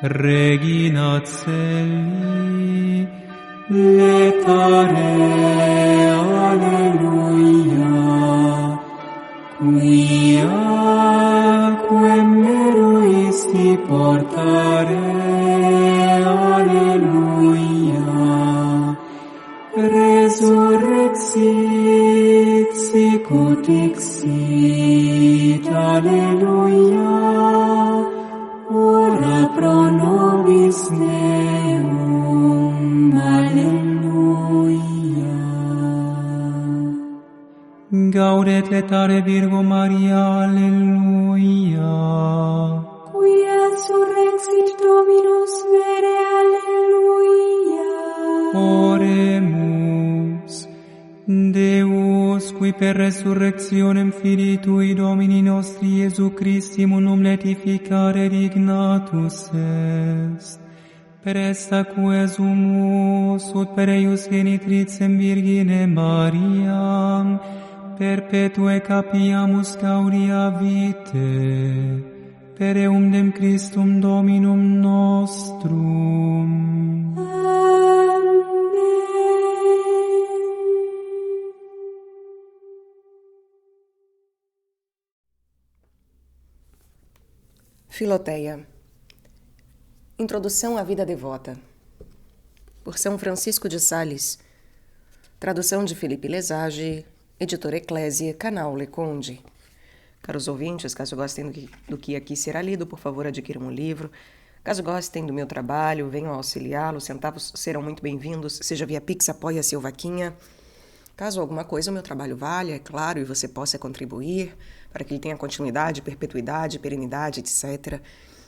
Regina Celi, letare, alleluia, quia quem meruisti portare, alleluia, resurrexit, sicut dixit, alleluia, ora pro nobis meum, alleluia. Gaudet letare Virgo Maria, alleluia. Quia surrexit Dominus vere, alleluia. Oremus. Deus, qui per resurrectionem Filii Tui Domini nostri Iesu Christi munum letificare dignatus est, per esta quesumus ut per eius genitricem Virgine Mariam, perpetue capiamus gaudia vitae, per eundem Christum Dominum nostrum. Filoteia. Introdução à vida devota. Por São Francisco de Sales. Tradução de Felipe Lesage, editora Eclésia, canal Leconde. Caros ouvintes, caso gostem do que aqui será lido, por favor adquiram o livro. Caso gostem do meu trabalho, venham auxiliá-lo, centavos serão muito bem-vindos, seja via Pix, Apoia-se ou Vaquinha. Caso alguma coisa o meu trabalho valha, é claro, e você possa contribuir para que ele tenha continuidade, perpetuidade, perenidade, etc.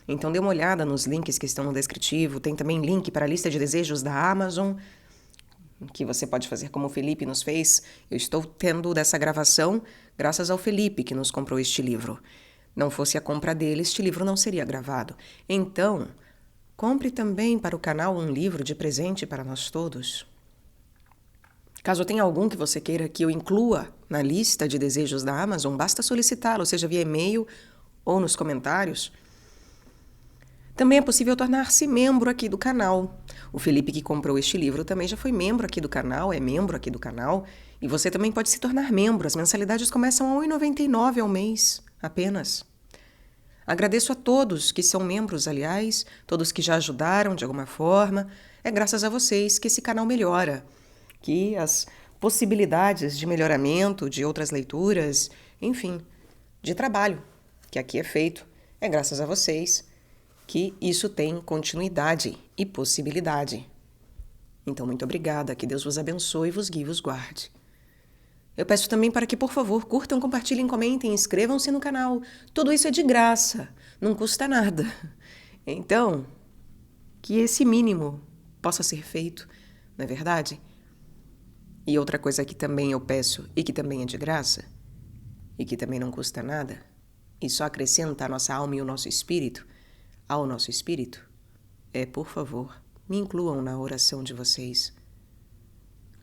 Então dê uma olhada nos links que estão no descritivo. Tem também link para a lista de desejos da Amazon, que você pode fazer como o Felipe nos fez. Eu estou tendo dessa gravação graças ao Felipe, que nos comprou este livro. Não fosse a compra dele, este livro não seria gravado. Então, compre também para o canal um livro de presente para nós todos. Caso tenha algum que você queira que eu inclua na lista de desejos da Amazon, basta solicitá-lo, seja via e-mail ou nos comentários. Também é possível tornar-se membro aqui do canal. O Felipe, que comprou este livro, também já foi membro aqui do canal, é membro aqui do canal. E você também pode se tornar membro. As mensalidades começam a R$ 1,99 ao mês, apenas. Agradeço a todos que são membros, aliás, todos que já ajudaram de alguma forma. É graças a vocês que esse canal melhora, que as possibilidades de melhoramento, de outras leituras, enfim, de trabalho que aqui é feito, é graças a vocês que isso tem continuidade e possibilidade. Então, muito obrigada, que Deus vos abençoe, vos guie e vos guarde. Eu peço também para que, por favor, curtam, compartilhem, comentem, inscrevam-se no canal. Tudo isso é de graça, não custa nada. Então, que esse mínimo possa ser feito, não é verdade? E outra coisa que também eu peço, e que também é de graça, e que também não custa nada, e só acrescenta a nossa alma e o nosso espírito, ao nosso espírito, é, por favor, me incluam na oração de vocês.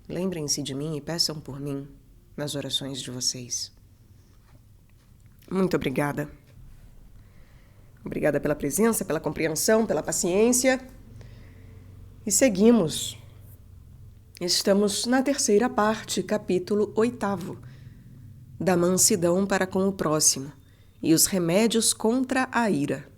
Lembrem-se de mim e peçam por mim nas orações de vocês. Muito obrigada. Obrigada pela presença, pela compreensão, pela paciência. E seguimos. Estamos na terceira parte, capítulo 8, da mansidão para com o próximo e os remédios contra a ira.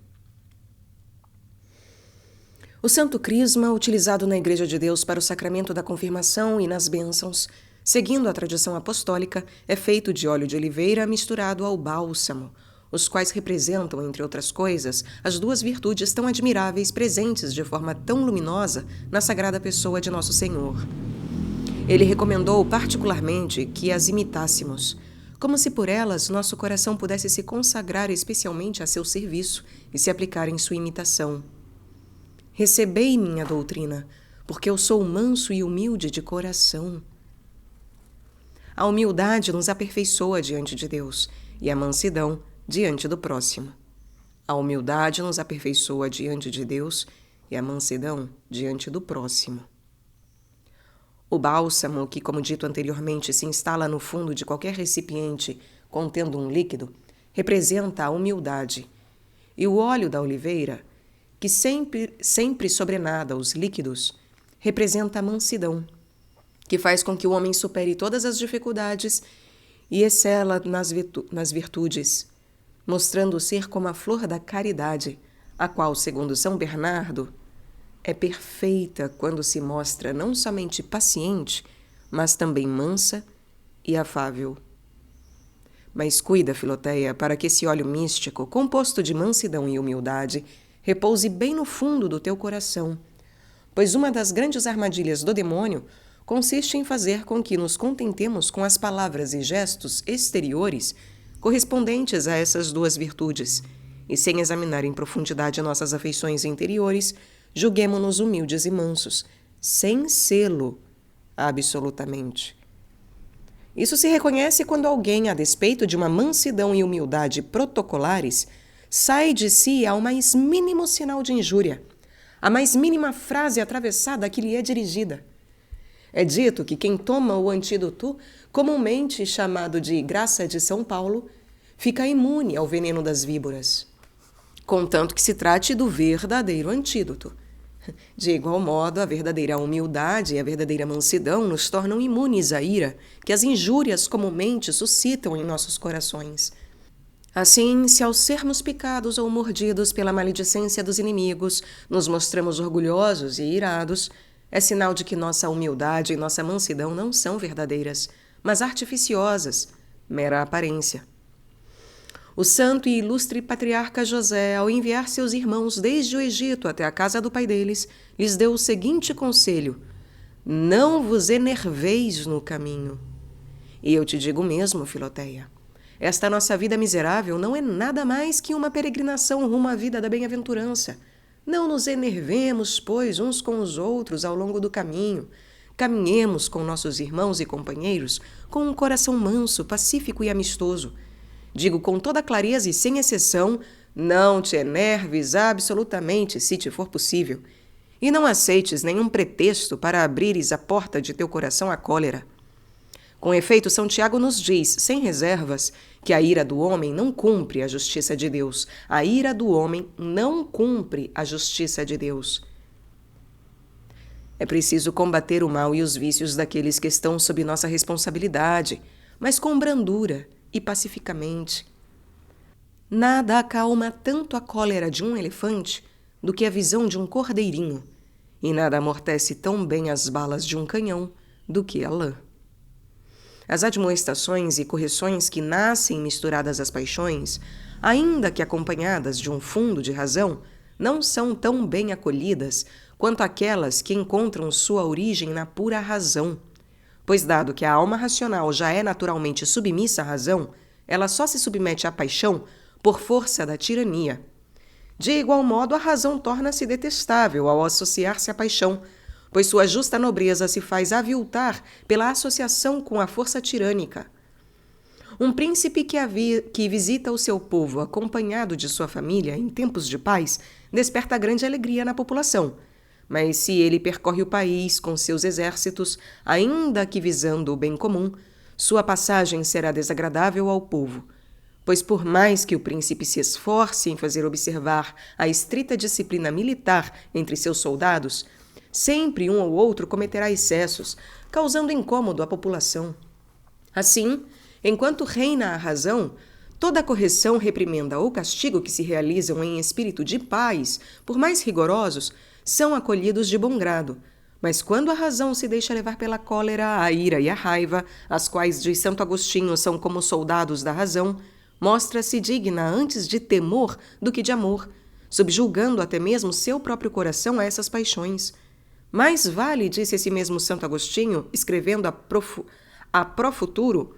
O Santo Crisma, utilizado na Igreja de Deus para o sacramento da confirmação e nas bênçãos, seguindo a tradição apostólica, é feito de óleo de oliveira misturado ao bálsamo, os quais representam, entre outras coisas, as duas virtudes tão admiráveis presentes de forma tão luminosa na sagrada pessoa de Nosso Senhor. Ele recomendou particularmente que as imitássemos, como se por elas nosso coração pudesse se consagrar especialmente a seu serviço e se aplicar em sua imitação. Recebei minha doutrina, porque eu sou manso e humilde de coração. A humildade nos aperfeiçoa diante de Deus e a mansidão diante do próximo. A humildade nos aperfeiçoa diante de Deus e a mansidão diante do próximo. O bálsamo, que, como dito anteriormente, se instala no fundo de qualquer recipiente contendo um líquido, representa a humildade, e o óleo da oliveira, que sempre sobrenada os líquidos, representa a mansidão, que faz com que o homem supere todas as dificuldades e excela nas virtudes, mostrando ser como a flor da caridade, a qual, segundo São Bernardo, é perfeita quando se mostra não somente paciente, mas também mansa e afável. Mas cuida, Filoteia, para que esse óleo místico, composto de mansidão e humildade, repouse bem no fundo do teu coração, pois uma das grandes armadilhas do demônio consiste em fazer com que nos contentemos com as palavras e gestos exteriores correspondentes a essas duas virtudes, e sem examinar em profundidade nossas afeições interiores, julguemo-nos humildes e mansos, sem sê-lo absolutamente. Isso se reconhece quando alguém, a despeito de uma mansidão e humildade protocolares, sai de si ao mais mínimo sinal de injúria, a mais mínima frase atravessada que lhe é dirigida. É dito que quem toma o antídoto, comumente chamado de graça de São Paulo, fica imune ao veneno das víboras, contanto que se trate do verdadeiro antídoto. De igual modo, a verdadeira humildade e a verdadeira mansidão nos tornam imunes à ira que as injúrias comumente suscitam em nossos corações. Assim, se ao sermos picados ou mordidos pela maledicência dos inimigos, nos mostramos orgulhosos e irados, é sinal de que nossa humildade e nossa mansidão não são verdadeiras, mas artificiosas, mera aparência. O santo e ilustre patriarca José, ao enviar seus irmãos desde o Egito até a casa do pai deles, lhes deu o seguinte conselho: não vos enerveis no caminho. E eu te digo mesmo, Filoteia, esta nossa vida miserável não é nada mais que uma peregrinação rumo à vida da bem-aventurança. Não nos enervemos, pois, uns com os outros ao longo do caminho. Caminhemos com nossos irmãos e companheiros com um coração manso, pacífico e amistoso. Digo com toda clareza e sem exceção, não te enerves absolutamente, se te for possível, e não aceites nenhum pretexto para abrires a porta de teu coração à cólera. Com efeito, São Tiago nos diz, sem reservas, que a ira do homem não cumpre a justiça de Deus. A ira do homem não cumpre a justiça de Deus. É preciso combater o mal e os vícios daqueles que estão sob nossa responsabilidade, mas com brandura e pacificamente. Nada acalma tanto a cólera de um elefante do que a visão de um cordeirinho, e nada amortece tão bem as balas de um canhão do que a lã. As admoestações e correções que nascem misturadas às paixões, ainda que acompanhadas de um fundo de razão, não são tão bem acolhidas quanto aquelas que encontram sua origem na pura razão, pois dado que a alma racional já é naturalmente submissa à razão, ela só se submete à paixão por força da tirania. De igual modo, a razão torna-se detestável ao associar-se à paixão, pois sua justa nobreza se faz aviltar pela associação com a força tirânica. Um príncipe que visita o seu povo acompanhado de sua família em tempos de paz desperta grande alegria na população, mas se ele percorre o país com seus exércitos, ainda que visando o bem comum, sua passagem será desagradável ao povo, pois por mais que o príncipe se esforce em fazer observar a estrita disciplina militar entre seus soldados, sempre um ou outro cometerá excessos, causando incômodo à população. Assim, enquanto reina a razão, toda a correção, reprimenda ou castigo que se realizam em espírito de paz, por mais rigorosos, são acolhidos de bom grado. Mas quando a razão se deixa levar pela cólera, a ira e a raiva, as quais, diz Santo Agostinho, são como soldados da razão, mostra-se digna antes de temor do que de amor, subjulgando até mesmo seu próprio coração a essas paixões. Mais vale, disse esse mesmo Santo Agostinho, escrevendo a pro futuro,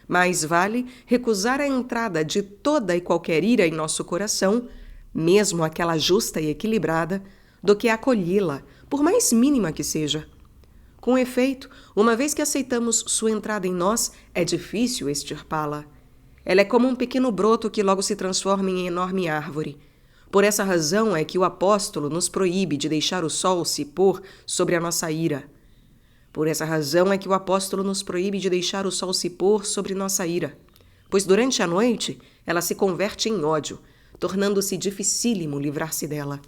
mais vale recusar a entrada de toda e qualquer ira em nosso coração, mesmo aquela justa e equilibrada, do que acolhê-la, por mais mínima que seja. Com efeito, uma vez que aceitamos sua entrada em nós, é difícil extirpá-la. Ela é como um pequeno broto que logo se transforma em enorme árvore. Por essa razão é que o apóstolo nos proíbe de deixar o sol se pôr sobre a nossa ira. Por essa razão é que o apóstolo nos proíbe de deixar o sol se pôr sobre nossa ira, pois durante a noite ela se converte em ódio, tornando-se dificílimo livrar-se dela.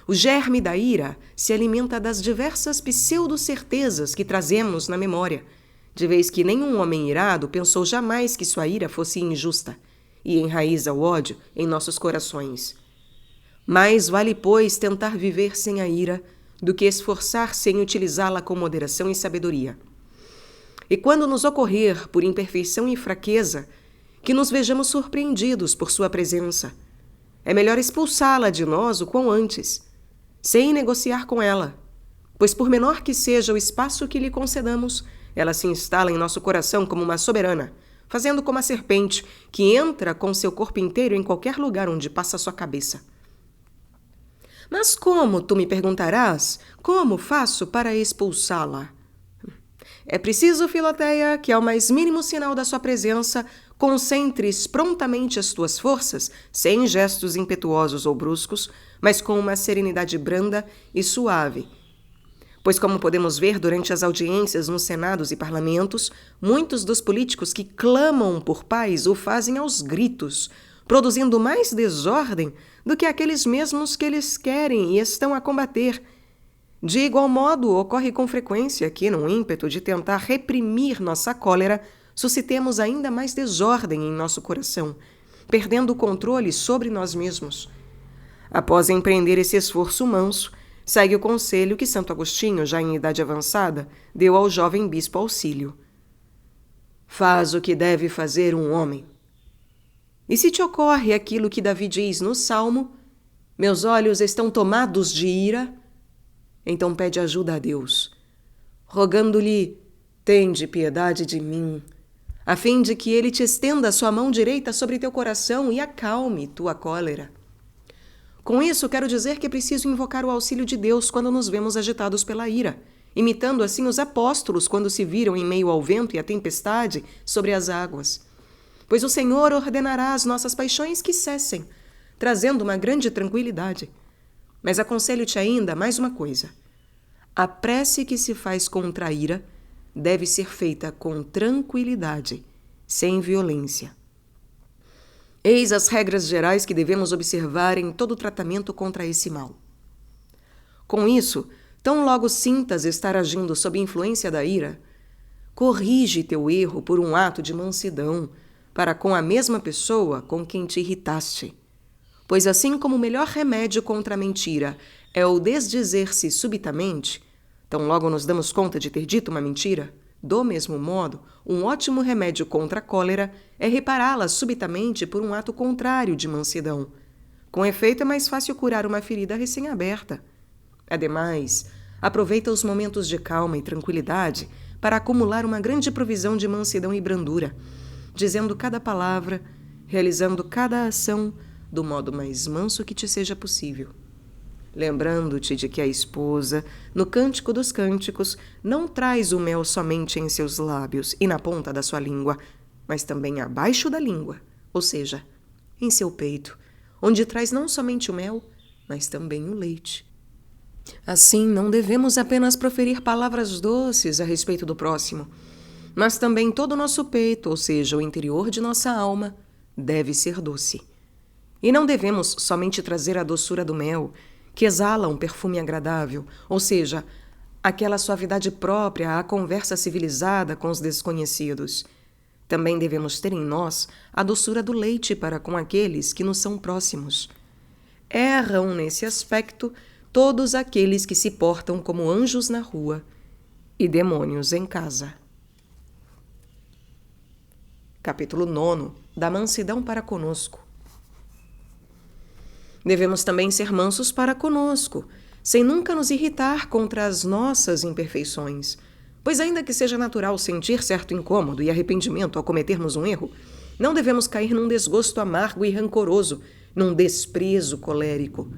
O germe da ira se alimenta das diversas pseudo-certezas que trazemos na memória, de vez que nenhum homem irado pensou jamais que sua ira fosse injusta, e enraiza o ódio em nossos corações. Mais vale, pois, tentar viver sem a ira do que esforçar-se em utilizá-la com moderação e sabedoria. E quando nos ocorrer, por imperfeição e fraqueza, que nos vejamos surpreendidos por sua presença, é melhor expulsá-la de nós o quão antes, sem negociar com ela, pois por menor que seja o espaço que lhe concedamos, ela se instala em nosso coração como uma soberana, fazendo como a serpente, que entra com seu corpo inteiro em qualquer lugar onde passa sua cabeça. Mas como, tu me perguntarás, como faço para expulsá-la? É preciso, Filoteia, que ao mais mínimo sinal da sua presença, concentres prontamente as tuas forças, sem gestos impetuosos ou bruscos, mas com uma serenidade branda e suave. Pois, como podemos ver durante as audiências nos senados e parlamentos, muitos dos políticos que clamam por paz o fazem aos gritos, produzindo mais desordem do que aqueles mesmos que eles querem e estão a combater. De igual modo, ocorre com frequência que, num ímpeto de tentar reprimir nossa cólera, suscitemos ainda mais desordem em nosso coração, perdendo o controle sobre nós mesmos. Após empreender esse esforço manso, segue o conselho que Santo Agostinho, já em idade avançada, deu ao jovem bispo Auxílio. Faz o que deve fazer um homem. E se te ocorre aquilo que Davi diz no Salmo, meus olhos estão tomados de ira, então pede ajuda a Deus, rogando-lhe, tende piedade de mim, a fim de que ele te estenda a sua mão direita sobre teu coração e acalme tua cólera. Com isso, quero dizer que é preciso invocar o auxílio de Deus quando nos vemos agitados pela ira, imitando assim os apóstolos quando se viram em meio ao vento e à tempestade sobre as águas. Pois o Senhor ordenará às nossas paixões que cessem, trazendo uma grande tranquilidade. Mas aconselho-te ainda mais uma coisa. A prece que se faz contra a ira deve ser feita com tranquilidade, sem violência. Eis as regras gerais que devemos observar em todo tratamento contra esse mal. Com isso, tão logo sintas estar agindo sob influência da ira, corrige teu erro por um ato de mansidão para com a mesma pessoa com quem te irritaste. Pois assim como o melhor remédio contra a mentira é o desdizer-se subitamente, tão logo nos damos conta de ter dito uma mentira, do mesmo modo, um ótimo remédio contra a cólera é repará-la subitamente por um ato contrário de mansidão. Com efeito, é mais fácil curar uma ferida recém-aberta. Ademais, aproveita os momentos de calma e tranquilidade para acumular uma grande provisão de mansidão e brandura, dizendo cada palavra, realizando cada ação do modo mais manso que te seja possível. Lembrando-te de que a esposa, no Cântico dos Cânticos, não traz o mel somente em seus lábios e na ponta da sua língua, mas também abaixo da língua, ou seja, em seu peito, onde traz não somente o mel, mas também o leite. Assim, não devemos apenas proferir palavras doces a respeito do próximo, mas também todo o nosso peito, ou seja, o interior de nossa alma, deve ser doce. E não devemos somente trazer a doçura do mel, que exala um perfume agradável, ou seja, aquela suavidade própria à conversa civilizada com os desconhecidos. Também devemos ter em nós a doçura do leite para com aqueles que nos são próximos. Erram nesse aspecto todos aqueles que se portam como anjos na rua e demônios em casa. Capítulo 9. Da mansidão para conosco. Devemos também ser mansos para conosco, sem nunca nos irritar contra as nossas imperfeições, pois ainda que seja natural sentir certo incômodo e arrependimento ao cometermos um erro, não devemos cair num desgosto amargo e rancoroso, num desprezo colérico.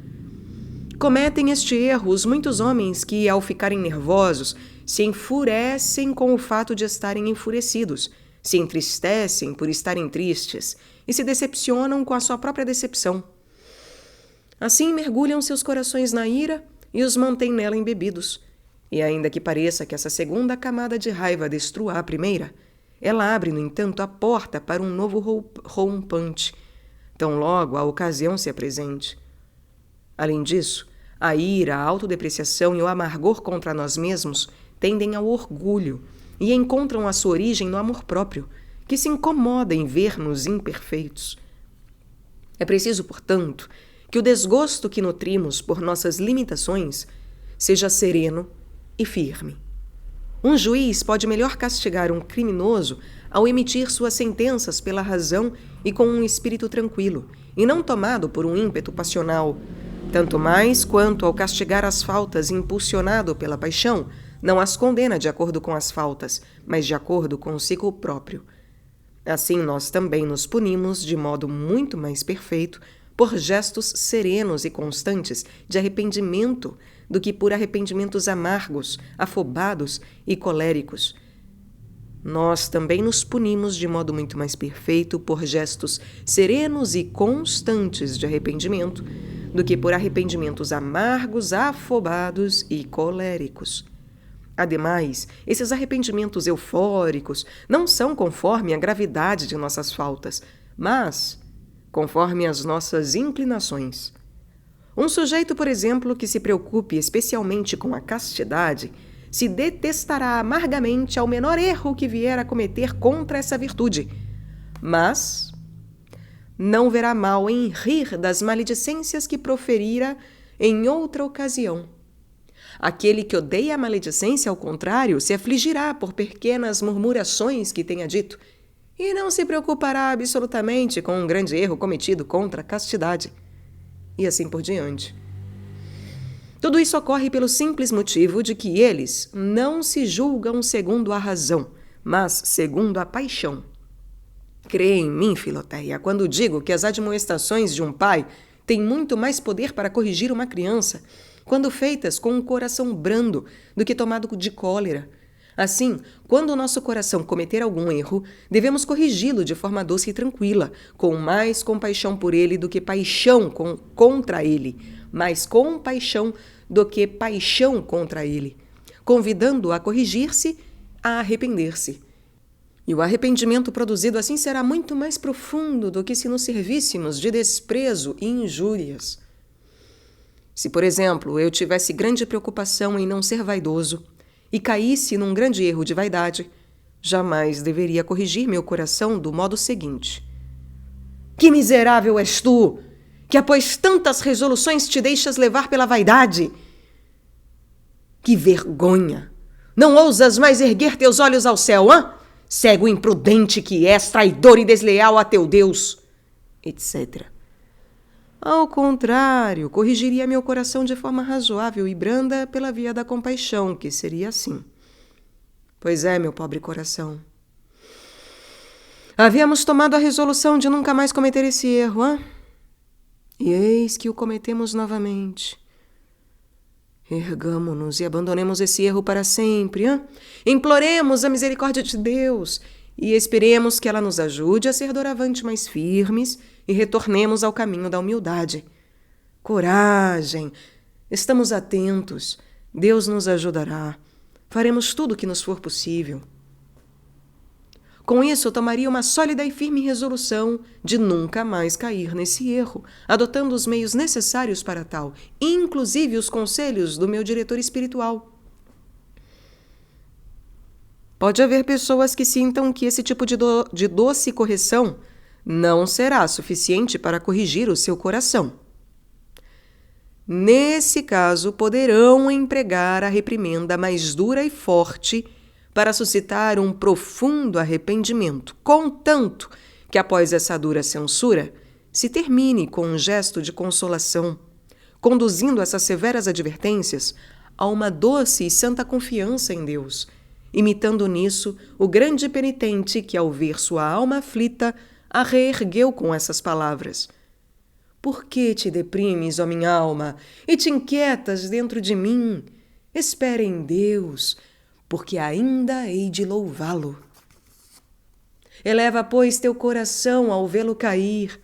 Cometem este erro os muitos homens que, ao ficarem nervosos, se enfurecem com o fato de estarem enfurecidos, se entristecem por estarem tristes e se decepcionam com a sua própria decepção. Assim mergulham seus corações na ira e os mantêm nela embebidos. E ainda que pareça que essa segunda camada de raiva destrua a primeira, ela abre, no entanto, a porta para um novo rompante, tão logo a ocasião se apresente. Além disso, A ira, a autodepreciação e o amargor contra nós mesmos tendem ao orgulho e encontram a sua origem no amor próprio, que se incomoda em ver-nos imperfeitos. É preciso, portanto, que o desgosto que nutrimos por nossas limitações seja sereno e firme. Um juiz pode melhor castigar um criminoso ao emitir suas sentenças pela razão e com um espírito tranquilo, e não tomado por um ímpeto passional. Tanto mais quanto, ao castigar as faltas impulsionado pela paixão, não as condena de acordo com as faltas, mas de acordo com o ciclo próprio. Assim, nós também nos punimos de modo muito mais perfeito por gestos serenos e constantes de arrependimento do que por arrependimentos amargos, afobados e coléricos. Nós também nos punimos de modo muito mais perfeito por gestos serenos e constantes de arrependimento do que por arrependimentos amargos, afobados e coléricos. Ademais, esses arrependimentos eufóricos não são conforme a gravidade de nossas faltas, mas conforme as nossas inclinações. Um sujeito, por exemplo, que se preocupe especialmente com a castidade, se detestará amargamente ao menor erro que vier a cometer contra essa virtude, mas não verá mal em rir das maledicências que proferira em outra ocasião. Aquele que odeia a maledicência, ao contrário, se afligirá por pequenas murmurações que tenha dito, e não se preocupará absolutamente com um grande erro cometido contra a castidade. E assim por diante. Tudo isso ocorre pelo simples motivo de que eles não se julgam segundo a razão, mas segundo a paixão. Crê em mim, Filoteia, quando digo que as admoestações de um pai têm muito mais poder para corrigir uma criança, quando feitas com um coração brando do que tomado de cólera. Assim, quando o nosso coração cometer algum erro, devemos corrigi-lo de forma doce e tranquila, com mais compaixão por ele do que paixão contra ele, mais compaixão do que paixão contra ele, convidando-o a corrigir-se, a arrepender-se. E o arrependimento produzido assim será muito mais profundo do que se nos servíssemos de desprezo e injúrias. Se, por exemplo, eu tivesse grande preocupação em não ser vaidoso, e caísse num grande erro de vaidade, jamais deveria corrigir meu coração do modo seguinte: que miserável és tu, que após tantas resoluções te deixas levar pela vaidade! Que vergonha! Não ousas mais erguer teus olhos ao céu, hã? Cego imprudente que és, traidor e desleal a teu Deus! Etc. Ao contrário, corrigiria meu coração de forma razoável e branda pela via da compaixão, que seria assim: pois é, meu pobre coração, havíamos tomado a resolução de nunca mais cometer esse erro, hã? E eis que o cometemos novamente. Ergamo-nos e abandonemos esse erro para sempre, hã? Imploremos a misericórdia de Deus e esperemos que ela nos ajude a ser doravante mais firmes e retornemos ao caminho da humildade. Coragem! Estamos atentos. Deus nos ajudará. Faremos tudo o que nos for possível. Com isso, eu tomaria uma sólida e firme resolução de nunca mais cair nesse erro, adotando os meios necessários para tal, inclusive os conselhos do meu diretor espiritual. Pode haver pessoas que sintam que esse tipo de doce correção não será suficiente para corrigir o seu coração. Nesse caso, poderão empregar a reprimenda mais dura e forte para suscitar um profundo arrependimento, contanto que, após essa dura censura, se termine com um gesto de consolação, conduzindo essas severas advertências a uma doce e santa confiança em Deus, imitando nisso o grande penitente que, ao ver sua alma aflita, a reergueu com essas palavras: por que te deprimes, ó minha alma, e te inquietas dentro de mim? Espera em Deus, porque ainda hei de louvá-lo. Eleva, pois, teu coração ao vê-lo cair.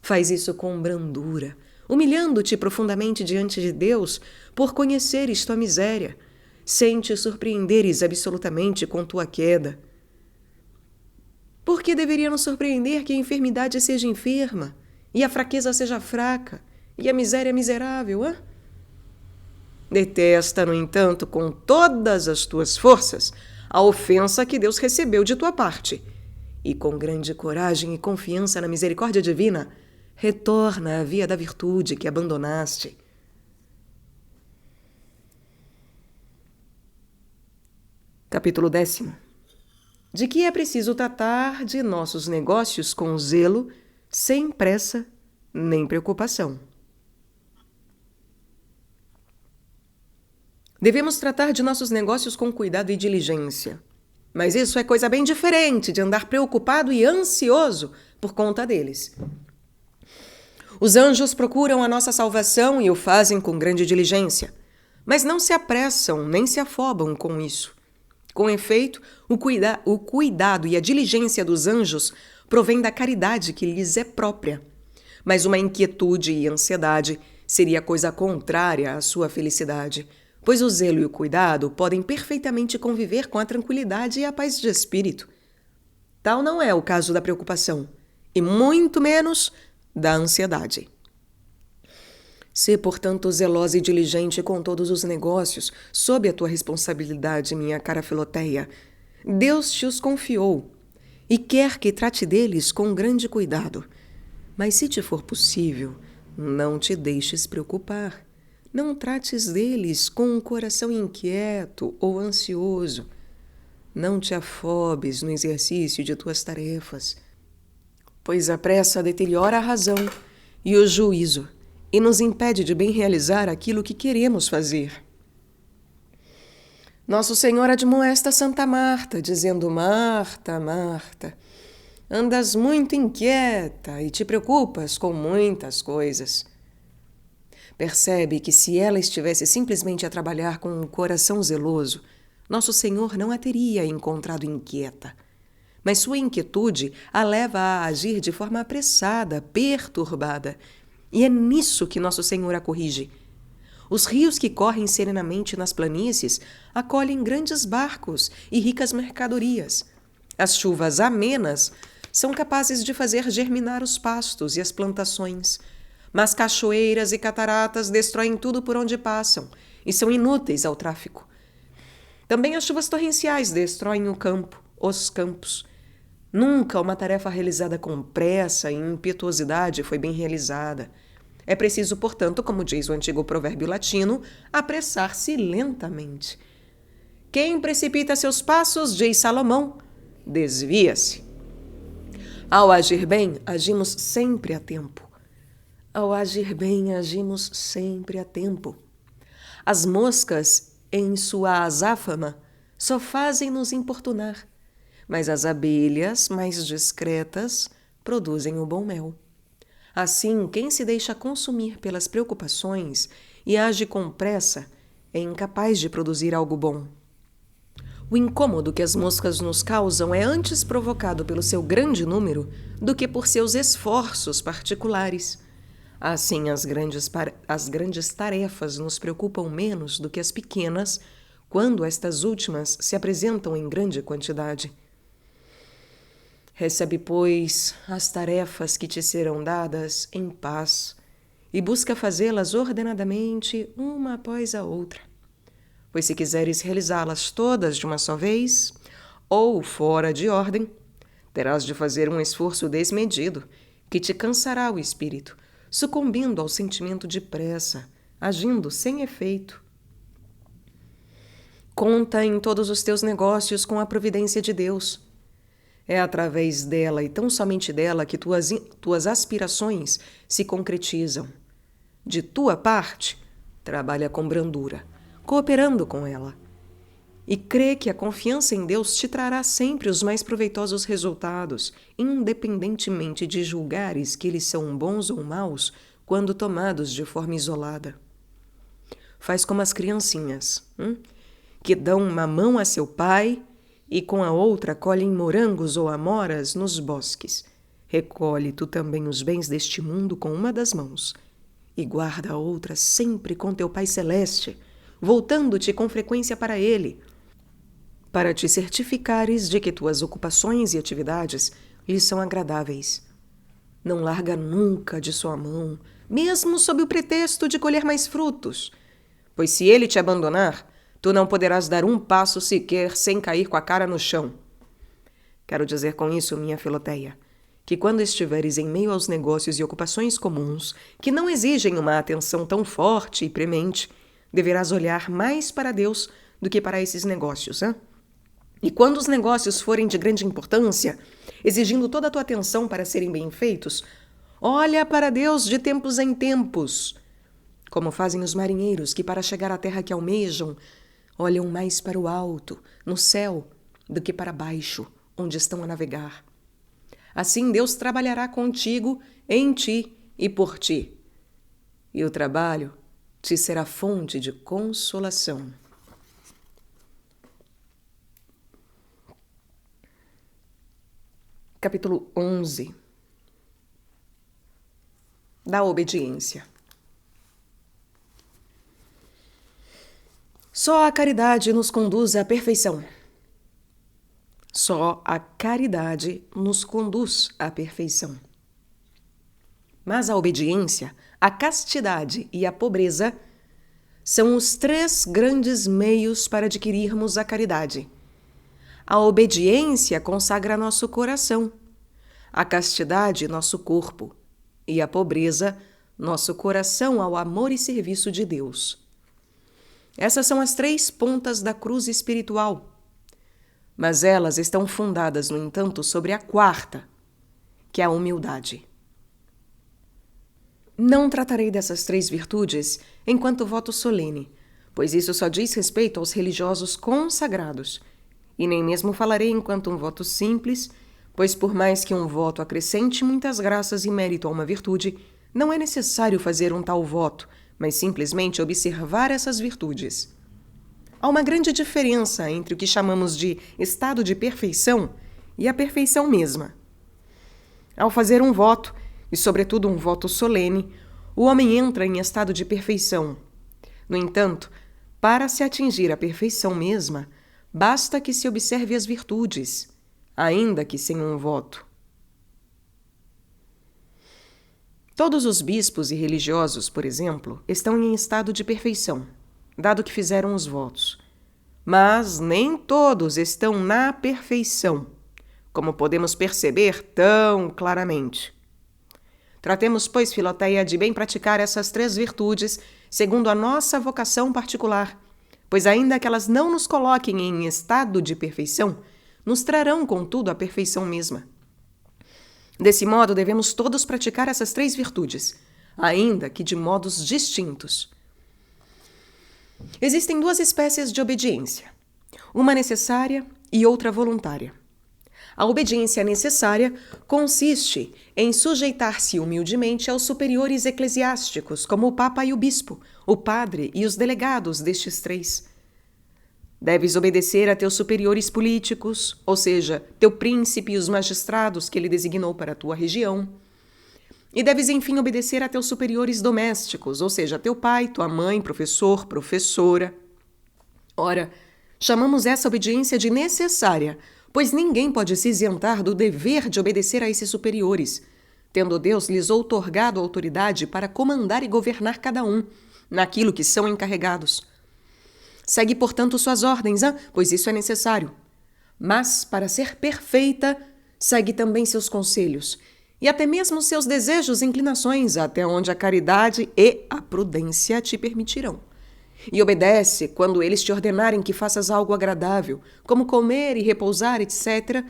Faz isso com brandura, humilhando-te profundamente diante de Deus por conheceres tua miséria, sem te surpreenderes absolutamente com tua queda. Por que deveria nos surpreender que a enfermidade seja enferma, e a fraqueza seja fraca, e a miséria miserável, hã? Detesta, no entanto, com todas as tuas forças, a ofensa que Deus recebeu de tua parte. E com grande coragem e confiança na misericórdia divina, retorna à via da virtude que abandonaste. Capítulo 10. De que é preciso tratar de nossos negócios com zelo, sem pressa nem preocupação. Devemos tratar de nossos negócios com cuidado e diligência. Mas isso é coisa bem diferente de andar preocupado e ansioso por conta deles. Os anjos procuram a nossa salvação e o fazem com grande diligência, mas não se apressam nem se afobam com isso. Com efeito, o cuidado e a diligência dos anjos provém da caridade que lhes é própria, mas uma inquietude e ansiedade seria coisa contrária à sua felicidade, pois o zelo e o cuidado podem perfeitamente conviver com a tranquilidade e a paz de espírito. Tal não é o caso da preocupação, e muito menos da ansiedade. Sê, portanto, zelosa e diligente com todos os negócios, sob a tua responsabilidade, minha cara Filoteia. Deus te os confiou, e quer que trate deles com grande cuidado. Mas se te for possível, não te deixes preocupar. Não trates deles com um coração inquieto ou ansioso. Não te afobes no exercício de tuas tarefas, pois a pressa deteriora a razão e o juízo e nos impede de bem realizar aquilo que queremos fazer. Nosso Senhor admoesta Santa Marta, dizendo: Marta, Marta, andas muito inquieta e te preocupas com muitas coisas. Percebe que se ela estivesse simplesmente a trabalhar com um coração zeloso, Nosso Senhor não a teria encontrado inquieta. Mas sua inquietude a leva a agir de forma apressada, perturbada. E é nisso que Nosso Senhor a corrige. Os rios que correm serenamente nas planícies acolhem grandes barcos e ricas mercadorias. As chuvas amenas são capazes de fazer germinar os pastos e as plantações. Mas cachoeiras e cataratas destroem tudo por onde passam e são inúteis ao tráfico. Também as chuvas torrenciais destroem o campo, os campos. Nunca uma tarefa realizada com pressa e impetuosidade foi bem realizada. É preciso, portanto, como diz o antigo provérbio latino, apressar-se lentamente. Quem precipita seus passos, diz Salomão, desvia-se. Ao agir bem, agimos sempre a tempo. Ao agir bem, agimos sempre a tempo. As moscas, em sua azáfama, só fazem nos importunar, mas as abelhas, mais discretas, produzem o bom mel. Assim, quem se deixa consumir pelas preocupações e age com pressa é incapaz de produzir algo bom. O incômodo que as moscas nos causam é antes provocado pelo seu grande número do que por seus esforços particulares. Assim, as grandes tarefas nos preocupam menos do que as pequenas, quando estas últimas se apresentam em grande quantidade. Recebe, pois, as tarefas que te serão dadas em paz e busca fazê-las ordenadamente, uma após a outra. Pois se quiseres realizá-las todas de uma só vez, ou fora de ordem, terás de fazer um esforço desmedido, que te cansará o espírito, sucumbindo ao sentimento de pressa, agindo sem efeito. Conta em todos os teus negócios com a providência de Deus. É através dela e tão somente dela que tuas aspirações se concretizam. De tua parte, trabalha com brandura, cooperando com ela. E crê que a confiança em Deus te trará sempre os mais proveitosos resultados, independentemente de julgares que eles são bons ou maus quando tomados de forma isolada. Faz como as criancinhas, que dão uma mão a seu pai e com a outra colhem morangos ou amoras nos bosques. Recolhe tu também os bens deste mundo com uma das mãos e guarda a outra sempre com teu Pai Celeste, voltando-te com frequência para Ele, para te certificares de que tuas ocupações e atividades lhe são agradáveis. Não larga nunca de sua mão, mesmo sob o pretexto de colher mais frutos, Pois se ele te abandonar, tu não poderás dar um passo sequer sem cair com a cara no chão. Quero dizer com isso, minha Filoteia, que quando estiveres em meio aos negócios e ocupações comuns, que não exigem uma atenção tão forte e premente, deverás olhar mais para Deus do que para esses negócios, hein? E quando os negócios forem de grande importância, exigindo toda a tua atenção para serem bem feitos, olha para Deus de tempos em tempos, como fazem os marinheiros que, para chegar à terra que almejam, olham mais para o alto, no céu, do que para baixo, onde estão a navegar. Assim Deus trabalhará contigo, em ti e por ti. E o trabalho te será fonte de consolação. Capítulo 11. Da obediência. Só a caridade nos conduz à perfeição. Só a caridade nos conduz à perfeição. Mas a obediência, a castidade e a pobreza são os 3 grandes meios para adquirirmos a caridade. A obediência consagra nosso coração, a castidade nosso corpo e a pobreza nosso coração ao amor e serviço de Deus. Essas são as 3 pontas da cruz espiritual, mas elas estão fundadas, no entanto, sobre a 4ª, que é a humildade. Não tratarei dessas 3 virtudes enquanto voto solene, pois isso só diz respeito aos religiosos consagrados, e nem mesmo falarei enquanto um voto simples, pois por mais que um voto acrescente muitas graças e mérito a uma virtude, não é necessário fazer um tal voto, mas simplesmente observar essas virtudes. Há uma grande diferença entre o que chamamos de estado de perfeição e a perfeição mesma. Ao fazer um voto, e sobretudo um voto solene, o homem entra em estado de perfeição. No entanto, para se atingir a perfeição mesma, basta que se observe as virtudes, ainda que sem um voto. Todos os bispos e religiosos, por exemplo, estão em estado de perfeição, dado que fizeram os votos. Mas nem todos estão na perfeição, como podemos perceber tão claramente. Tratemos, pois, Filoteia, de bem praticar essas 3 virtudes segundo a nossa vocação particular, pois ainda que elas não nos coloquem em estado de perfeição, nos trarão, contudo, a perfeição mesma. Desse modo, devemos todos praticar essas 3 virtudes, ainda que de modos distintos. Existem 2 espécies de obediência, uma necessária e outra voluntária. A obediência necessária consiste em sujeitar-se humildemente aos superiores eclesiásticos, como o Papa e o Bispo, o Padre e os delegados destes 3. Deves obedecer a teus superiores políticos, ou seja, teu príncipe e os magistrados que ele designou para a tua região. E deves, enfim, obedecer a teus superiores domésticos, ou seja, teu pai, tua mãe, professor, professora. Ora, chamamos essa obediência de necessária, pois ninguém pode se isentar do dever de obedecer a esses superiores, tendo Deus lhes outorgado autoridade para comandar e governar cada um, naquilo que são encarregados. Segue, portanto, suas ordens, pois isso é necessário. Mas, para ser perfeita, segue também seus conselhos, e até mesmo seus desejos e inclinações, até onde a caridade e a prudência te permitirão. E obedece quando eles te ordenarem que faças algo agradável, como comer e repousar, etc.,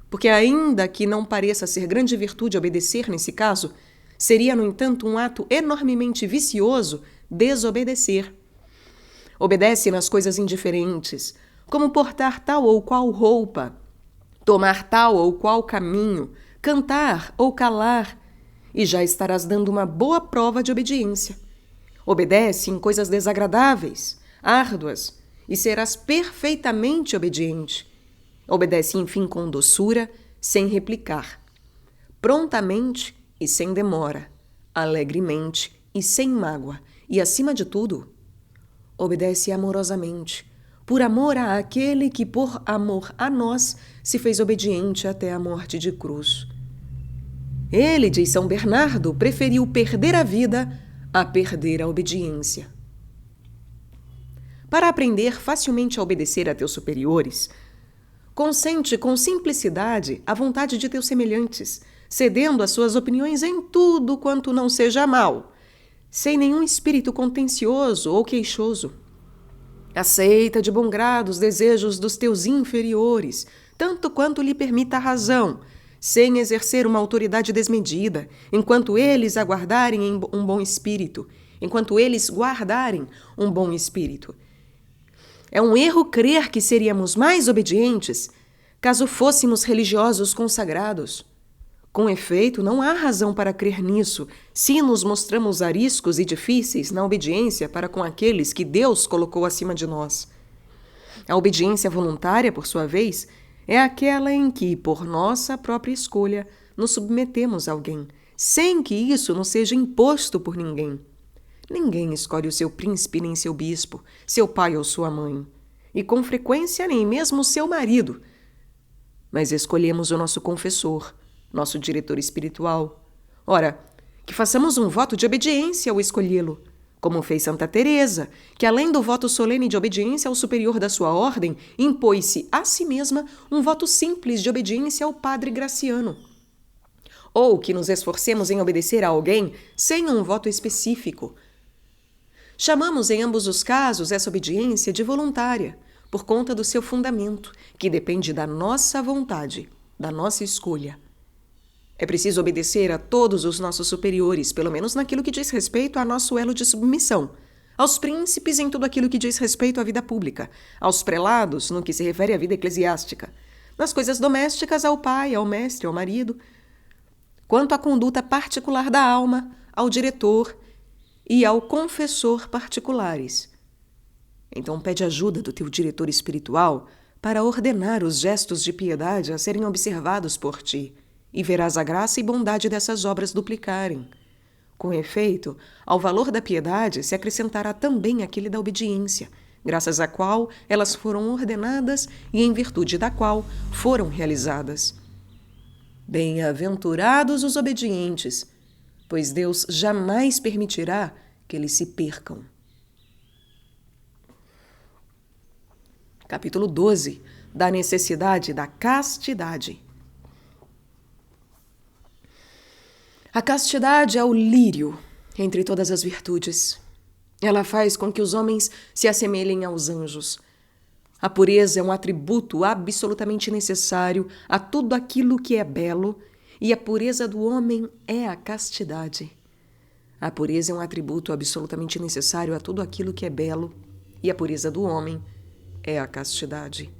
porque ainda que não pareça ser grande virtude obedecer nesse caso, seria, no entanto, um ato enormemente vicioso desobedecer. Obedece nas coisas indiferentes, como portar tal ou qual roupa, tomar tal ou qual caminho, cantar ou calar, e já estarás dando uma boa prova de obediência. Obedece em coisas desagradáveis, árduas, e serás perfeitamente obediente. Obedece, enfim, com doçura, sem replicar, prontamente e sem demora, alegremente e sem mágoa, e, acima de tudo, obedece amorosamente, por amor àquele que, por amor a nós, se fez obediente até a morte de cruz. Ele, diz São Bernardo, preferiu perder a vida a perder a obediência. para aprender facilmente a obedecer a teus superiores. Consente com simplicidade à vontade de teus semelhantes, cedendo às suas opiniões em tudo quanto não seja mal, sem nenhum espírito contencioso ou queixoso. Aceita de bom grado os desejos dos teus inferiores, tanto quanto lhe permita a razão, sem exercer uma autoridade desmedida, enquanto eles aguardarem um bom espírito, enquanto eles guardarem um bom espírito. É um erro crer que seríamos mais obedientes caso fôssemos religiosos consagrados. Com efeito, não há razão para crer nisso se nos mostramos ariscos e difíceis na obediência para com aqueles que Deus colocou acima de nós. A obediência voluntária, por sua vez, é aquela em que, por nossa própria escolha, nos submetemos a alguém, sem que isso nos seja imposto por ninguém. Ninguém escolhe o seu príncipe nem seu bispo, seu pai ou sua mãe, e com frequência nem mesmo seu marido. Mas escolhemos o nosso confessor, nosso diretor espiritual. Ora, que façamos um voto de obediência ao escolhê-lo, como fez Santa Teresa, que além do voto solene de obediência ao superior da sua ordem, impôs-se a si mesma um voto simples de obediência ao padre Graciano. Ou que nos esforcemos em obedecer a alguém sem um voto específico. Chamamos em ambos os casos essa obediência de voluntária, por conta do seu fundamento, que depende da nossa vontade, da nossa escolha. É preciso obedecer a todos os nossos superiores, pelo menos naquilo que diz respeito a nosso elo de submissão, aos príncipes em tudo aquilo que diz respeito à vida pública, aos prelados no que se refere à vida eclesiástica, nas coisas domésticas ao pai, ao mestre, ao marido, quanto à conduta particular da alma, ao diretor e ao confessor particulares. Então pede ajuda do teu diretor espiritual para ordenar os gestos de piedade a serem observados por ti, e verás a graça e bondade dessas obras duplicarem. Com efeito, ao valor da piedade se acrescentará também aquele da obediência, graças à qual elas foram ordenadas e em virtude da qual foram realizadas. Bem-aventurados os obedientes, pois Deus jamais permitirá que eles se percam. Capítulo 12. Da necessidade da castidade. A castidade é o lírio entre todas as virtudes. Ela faz com que os homens se assemelhem aos anjos. A pureza é um atributo absolutamente necessário a tudo aquilo que é belo, e a pureza do homem é a castidade. A pureza é um atributo absolutamente necessário a tudo aquilo que é belo, e a pureza do homem é a castidade.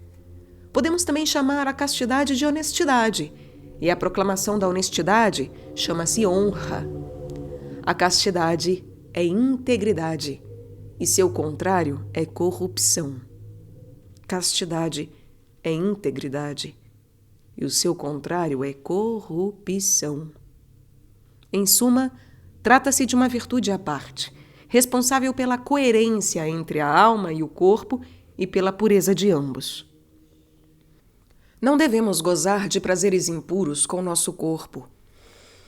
Podemos também chamar a castidade de honestidade, e a proclamação da honestidade chama-se honra. A castidade é integridade, e seu contrário é corrupção. Castidade é integridade, e o seu contrário é corrupção. Em suma, trata-se de uma virtude à parte, responsável pela coerência entre a alma e o corpo e pela pureza de ambos. Não devemos gozar de prazeres impuros com nosso corpo.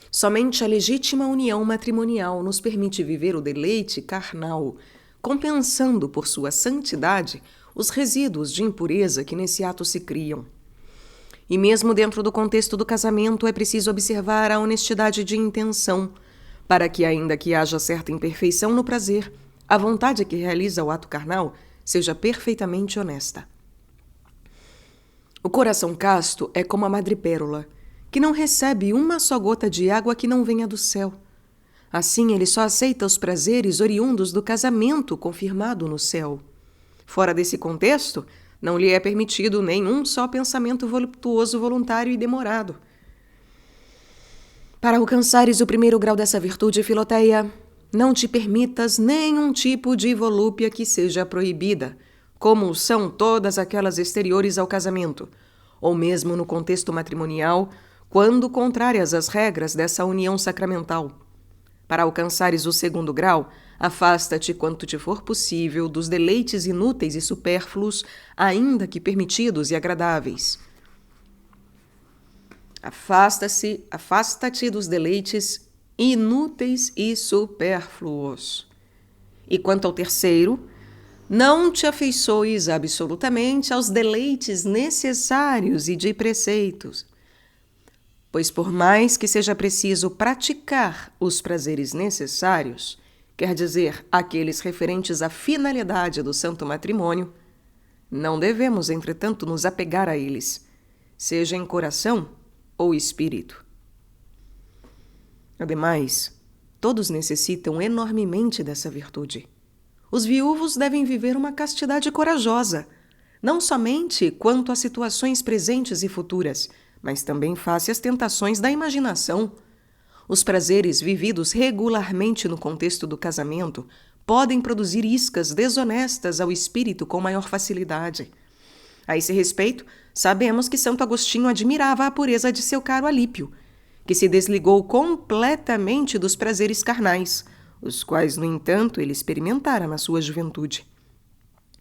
Somente a legítima união matrimonial nos permite viver o deleite carnal, compensando por sua santidade os resíduos de impureza que nesse ato se criam. E mesmo dentro do contexto do casamento é preciso observar a honestidade de intenção, para que, ainda que haja certa imperfeição no prazer, a vontade que realiza o ato carnal seja perfeitamente honesta. O coração casto é como a madrepérola, que não recebe uma só gota de água que não venha do céu. Assim, ele só aceita os prazeres oriundos do casamento confirmado no céu. Fora desse contexto, não lhe é permitido nenhum só pensamento voluptuoso, voluntário e demorado. Para alcançares o primeiro grau dessa virtude, Filoteia, não te permitas nenhum tipo de volúpia que seja proibida, como são todas aquelas exteriores ao casamento, ou mesmo no contexto matrimonial, quando contrárias às regras dessa união sacramental. Para alcançares o segundo grau, afasta-te quanto te for possível dos deleites inúteis e supérfluos, ainda que permitidos e agradáveis. Afasta-te dos deleites inúteis e supérfluos. E quanto ao terceiro, Não te afeiçoes absolutamente aos deleites necessários e de preceitos, pois por mais que seja preciso praticar os prazeres necessários, quer dizer, aqueles referentes à finalidade do santo matrimônio, não devemos, entretanto, nos apegar a eles, seja em coração ou espírito. Ademais, todos necessitam enormemente dessa virtude. Os viúvos devem viver uma castidade corajosa, não somente quanto às situações presentes e futuras, mas também face às tentações da imaginação. Os prazeres vividos regularmente no contexto do casamento podem produzir iscas desonestas ao espírito com maior facilidade. A esse respeito, sabemos que Santo Agostinho admirava a pureza de seu caro Alípio, que se desligou completamente dos prazeres carnais, os quais, no entanto, ele experimentara na sua juventude.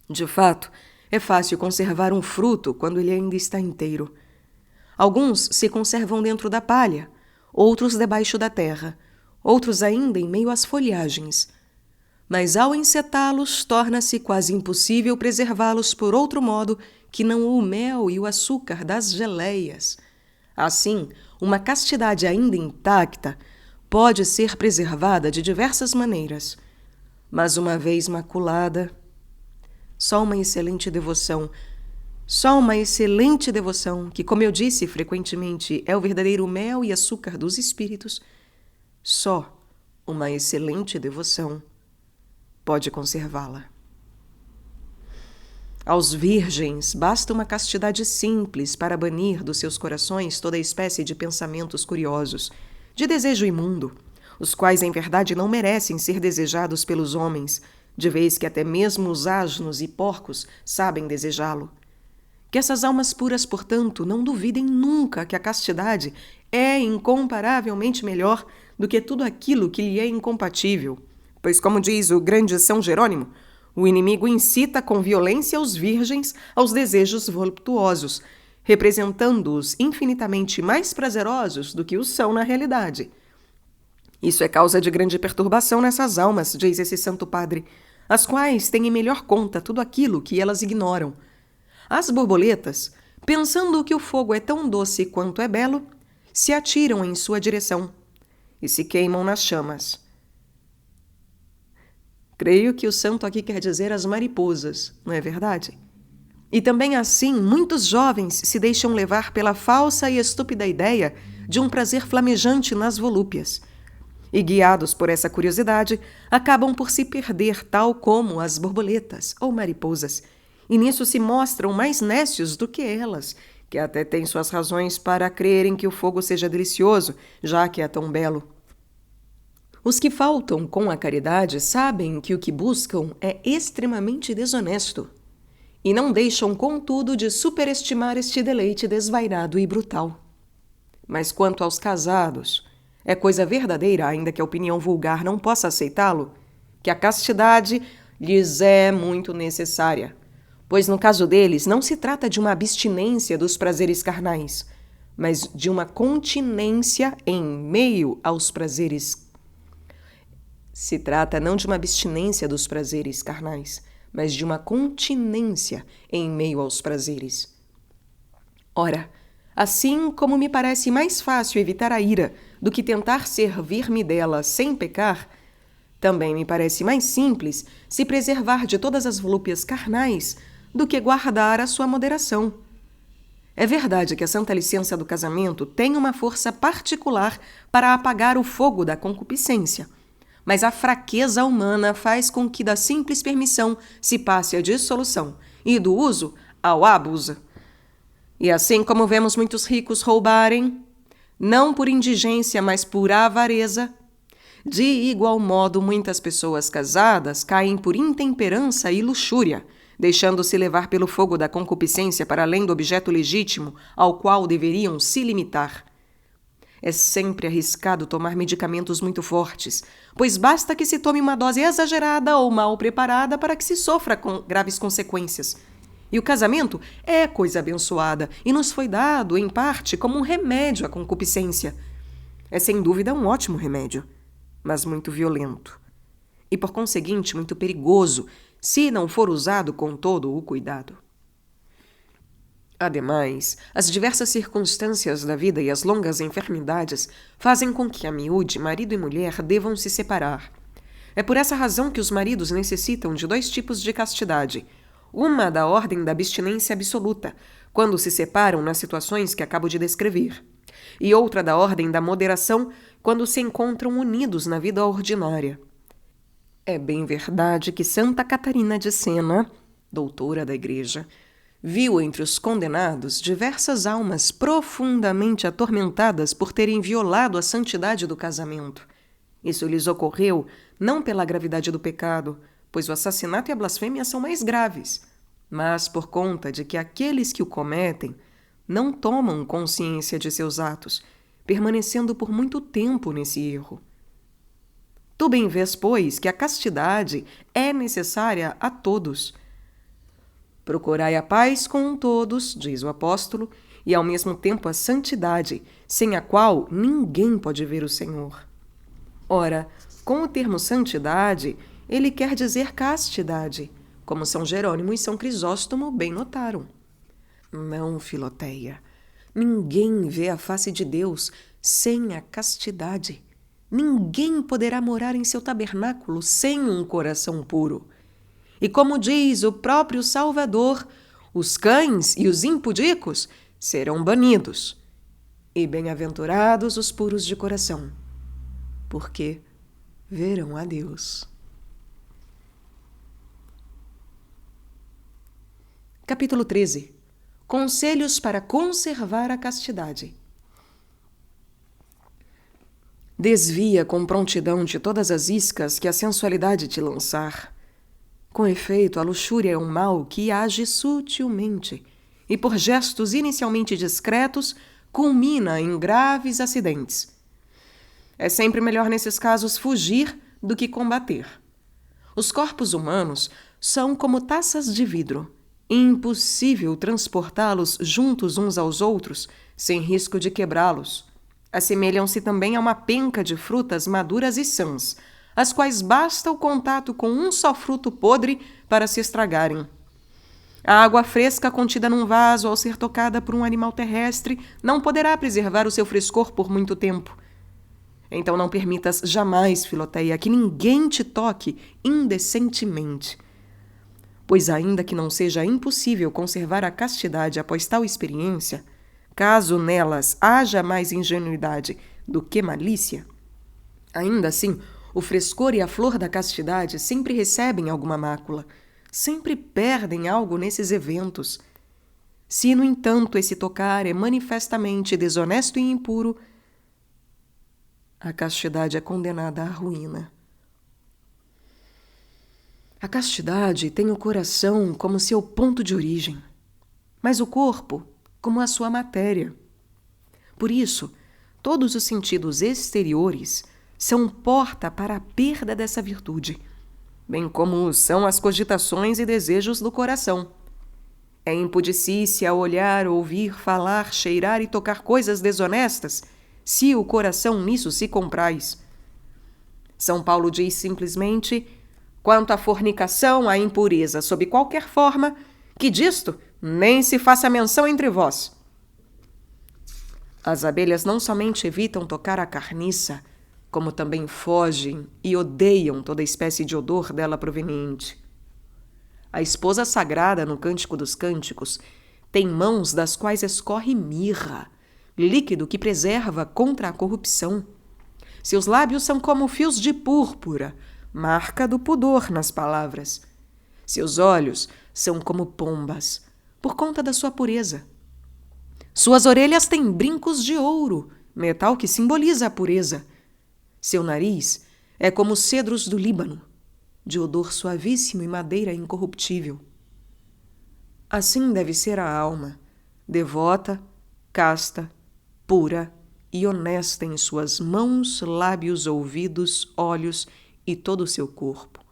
De fato, é fácil conservar um fruto quando ele ainda está inteiro. Alguns se conservam dentro da palha, outros debaixo da terra, outros ainda em meio às folhagens. Mas ao encetá-los, torna-se quase impossível preservá-los por outro modo que não o mel e o açúcar das geleias. Assim, uma castidade ainda intacta pode ser preservada de diversas maneiras, mas uma vez maculada, só uma excelente devoção, que, como eu disse frequentemente, é o verdadeiro mel e açúcar dos espíritos, só uma excelente devoção pode conservá-la. Aos virgens basta uma castidade simples para banir dos seus corações toda espécie de pensamentos curiosos, de desejo imundo, os quais em verdade não merecem ser desejados pelos homens, de vez que até mesmo os asnos e porcos sabem desejá-lo. Que essas almas puras, portanto, não duvidem nunca que a castidade é incomparavelmente melhor do que tudo aquilo que lhe é incompatível, pois, como diz o grande São Jerônimo, o inimigo incita com violência os virgens aos desejos voluptuosos, representando-os infinitamente mais prazerosos do que os são na realidade. Isso é causa de grande perturbação nessas almas, diz esse santo padre, as quais têm em melhor conta tudo aquilo que elas ignoram. As borboletas, pensando que o fogo é tão doce quanto é belo, se atiram em sua direção e se queimam nas chamas. Creio que o santo aqui quer dizer as mariposas, não é verdade? E também assim, muitos jovens se deixam levar pela falsa e estúpida ideia de um prazer flamejante nas volúpias. E, guiados por essa curiosidade, acabam por se perder tal como as borboletas ou mariposas, e nisso se mostram mais nécios do que elas, que até têm suas razões para crerem que o fogo seja delicioso, já que é tão belo. Os que faltam com a caridade sabem que o que buscam é extremamente desonesto, e não deixam, contudo, de superestimar este deleite desvairado e brutal. Mas quanto aos casados, é coisa verdadeira, ainda que a opinião vulgar não possa aceitá-lo, que a castidade lhes é muito necessária, pois no caso deles não se trata de uma abstinência dos prazeres carnais, mas de uma continência em meio aos prazeres. Se trata não de uma abstinência dos prazeres carnais, mas de uma continência em meio aos prazeres. Ora, assim como me parece mais fácil evitar a ira do que tentar servir-me dela sem pecar, também me parece mais simples se preservar de todas as volúpias carnais do que guardar a sua moderação. É verdade que a santa licença do casamento tem uma força particular para apagar o fogo da concupiscência, mas a fraqueza humana faz com que da simples permissão se passe à dissolução e do uso ao abuso. E assim como vemos muitos ricos roubarem, não por indigência, mas por avareza, de igual modo muitas pessoas casadas caem por intemperança e luxúria, deixando-se levar pelo fogo da concupiscência para além do objeto legítimo ao qual deveriam se limitar. É sempre arriscado tomar medicamentos muito fortes, pois basta que se tome uma dose exagerada ou mal preparada para que se sofra com graves consequências. E o casamento é coisa abençoada e nos foi dado, em parte, como um remédio à concupiscência. É sem dúvida um ótimo remédio, mas muito violento. E, por conseguinte, muito perigoso, se não for usado com todo o cuidado. Ademais, as diversas circunstâncias da vida e as longas enfermidades fazem com que, a miúde, marido e mulher devam se separar. É por essa razão que os maridos necessitam de 2 tipos de castidade. Uma da ordem da abstinência absoluta, quando se separam nas situações que acabo de descrever, e outra da ordem da moderação, quando se encontram unidos na vida ordinária. É bem verdade que Santa Catarina de Sena, doutora da Igreja, viu entre os condenados diversas almas profundamente atormentadas por terem violado a santidade do casamento. Isso lhes ocorreu não pela gravidade do pecado, pois o assassinato e a blasfêmia são mais graves, mas por conta de que aqueles que o cometem não tomam consciência de seus atos, permanecendo por muito tempo nesse erro. Tu bem vês, pois, que a castidade é necessária a todos. Procurai a paz com todos, diz o apóstolo, e ao mesmo tempo a santidade, sem a qual ninguém pode ver o Senhor. Ora, com o termo santidade, ele quer dizer castidade, como São Jerônimo e São Crisóstomo bem notaram. Não, Filoteia, ninguém vê a face de Deus sem a castidade. Ninguém poderá morar em seu tabernáculo sem um coração puro. E como diz o próprio Salvador, os cães e os impudicos serão banidos. E bem-aventurados os puros de coração, porque verão a Deus. Capítulo 13. Conselhos para conservar a castidade. Desvia com prontidão de todas as iscas que a sensualidade te lançar. Com efeito, a luxúria é um mal que age sutilmente e, por gestos inicialmente discretos, culmina em graves acidentes. É sempre melhor, nesses casos, fugir do que combater. Os corpos humanos são como taças de vidro. Impossível transportá-los juntos uns aos outros sem risco de quebrá-los. Assemelham-se também a uma penca de frutas maduras e sãs, as quais basta o contato com um só fruto podre para se estragarem. A água fresca contida num vaso, ao ser tocada por um animal terrestre, não poderá preservar o seu frescor por muito tempo. Então não permitas jamais, Filoteia, que ninguém te toque indecentemente. Pois ainda que não seja impossível conservar a castidade após tal experiência, caso nelas haja mais ingenuidade do que malícia, ainda assim, o frescor e a flor da castidade sempre recebem alguma mácula, sempre perdem algo nesses eventos. Se, no entanto, esse tocar é manifestamente desonesto e impuro, a castidade é condenada à ruína. A castidade tem o coração como seu ponto de origem, mas o corpo como a sua matéria. Por isso, todos os sentidos exteriores são porta para a perda dessa virtude, bem como são as cogitações e desejos do coração. É impudicícia olhar, ouvir, falar, cheirar e tocar coisas desonestas, se o coração nisso se compraz. São Paulo diz simplesmente: quanto à fornicação, à impureza, sob qualquer forma, que disto nem se faça menção entre vós. As abelhas não somente evitam tocar a carniça, como também fogem e odeiam toda espécie de odor dela proveniente. A esposa sagrada, no Cântico dos Cânticos, tem mãos das quais escorre mirra, líquido que preserva contra a corrupção. Seus lábios são como fios de púrpura, marca do pudor nas palavras. Seus olhos são como pombas, por conta da sua pureza. Suas orelhas têm brincos de ouro, metal que simboliza a pureza. Seu nariz é como os cedros do Líbano, de odor suavíssimo e madeira incorruptível. Assim deve ser a alma, devota, casta, pura e honesta em suas mãos, lábios, ouvidos, olhos e todo o seu corpo.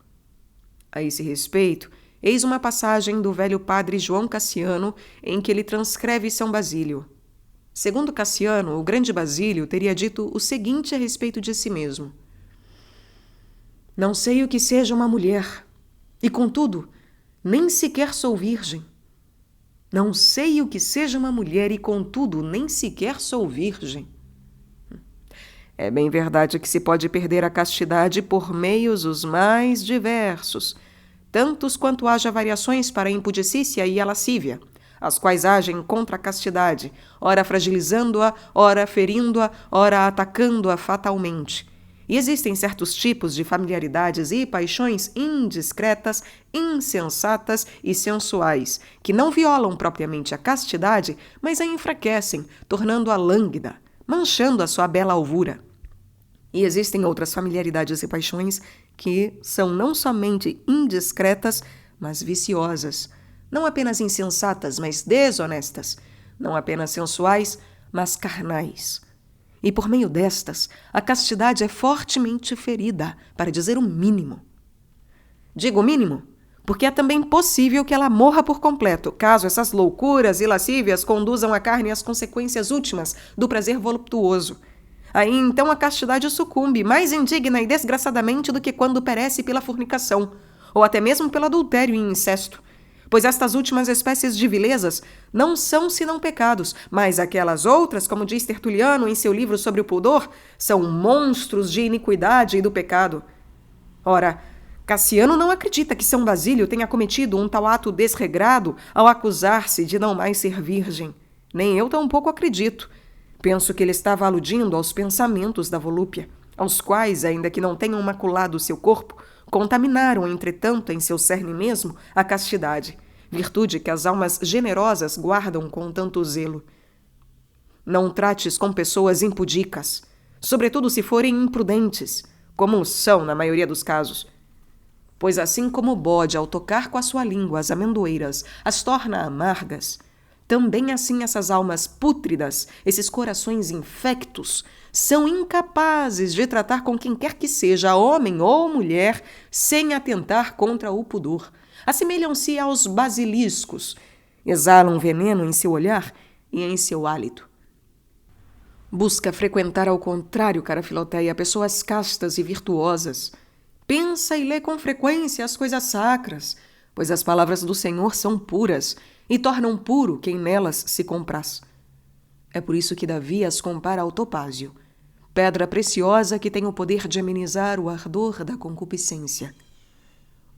A esse respeito, eis uma passagem do velho padre João Cassiano em que ele transcreve São Basílio. Segundo Cassiano, o grande Basílio teria dito o seguinte a respeito de si mesmo: não sei o que seja uma mulher, E, contudo, nem sequer sou virgem. Não sei o que seja uma mulher e, contudo, nem sequer sou virgem. É bem verdade que se pode perder a castidade por meios os mais diversos, tantos quanto haja variações para a impudicícia e a lascívia, as quais agem contra a castidade, ora fragilizando-a, ora ferindo-a, ora atacando-a fatalmente. E existem certos tipos de familiaridades e paixões indiscretas, insensatas e sensuais, que não violam propriamente a castidade, mas a enfraquecem, tornando-a lânguida, manchando a sua bela alvura. E existem outras familiaridades e paixões que são não somente indiscretas, mas viciosas, não apenas insensatas, mas desonestas, não apenas sensuais, mas carnais. E por meio destas, a castidade é fortemente ferida, para dizer o mínimo. Digo mínimo, porque é também possível que ela morra por completo, caso essas loucuras e lascívias conduzam a carne às consequências últimas do prazer voluptuoso. Aí então a castidade sucumbe, mais indigna e desgraçadamente do que quando perece pela fornicação, ou até mesmo pelo adultério e incesto. Pois estas últimas espécies de vilezas não são senão pecados, mas aquelas outras, como diz Tertuliano em seu livro sobre o pudor, são monstros de iniquidade e do pecado. Ora, Cassiano não acredita que São Basílio tenha cometido um tal ato desregrado ao acusar-se de não mais ser virgem. Nem eu tampouco acredito. Penso que ele estava aludindo aos pensamentos da volúpia, aos quais, ainda que não tenham maculado seu corpo, contaminaram, entretanto, em seu cerne mesmo, a castidade, virtude que as almas generosas guardam com tanto zelo. Não trates com pessoas impudicas, sobretudo se forem imprudentes, como são na maioria dos casos. Pois assim como o bode, ao tocar com a sua língua as amendoeiras, as torna amargas, também assim essas almas pútridas, esses corações infectos, são incapazes de tratar com quem quer que seja, homem ou mulher, sem atentar contra o pudor. Assemelham-se aos basiliscos, exalam veneno em seu olhar e em seu hálito. Busca frequentar ao contrário, cara Filoteia, pessoas castas e virtuosas. Pensa e lê com frequência as coisas sacras, pois as palavras do Senhor são puras e tornam puro quem nelas se compraz. É por isso que Davi as compara ao topázio, pedra preciosa que tem o poder de amenizar o ardor da concupiscência.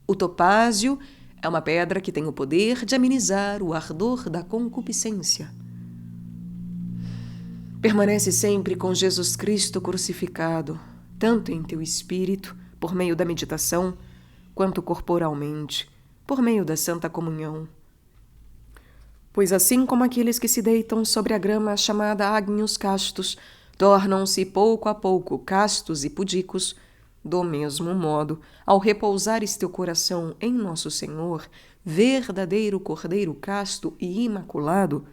O topázio é uma pedra que tem o poder de amenizar o ardor da concupiscência. Permanece sempre com Jesus Cristo crucificado, tanto em teu espírito, por meio da meditação, quanto corporalmente, por meio da Santa Comunhão. Pois assim como aqueles que se deitam sobre a grama chamada ágnios castos tornam-se pouco a pouco castos e pudicos, do mesmo modo, ao repousares teu coração em Nosso Senhor, verdadeiro Cordeiro casto e imaculado,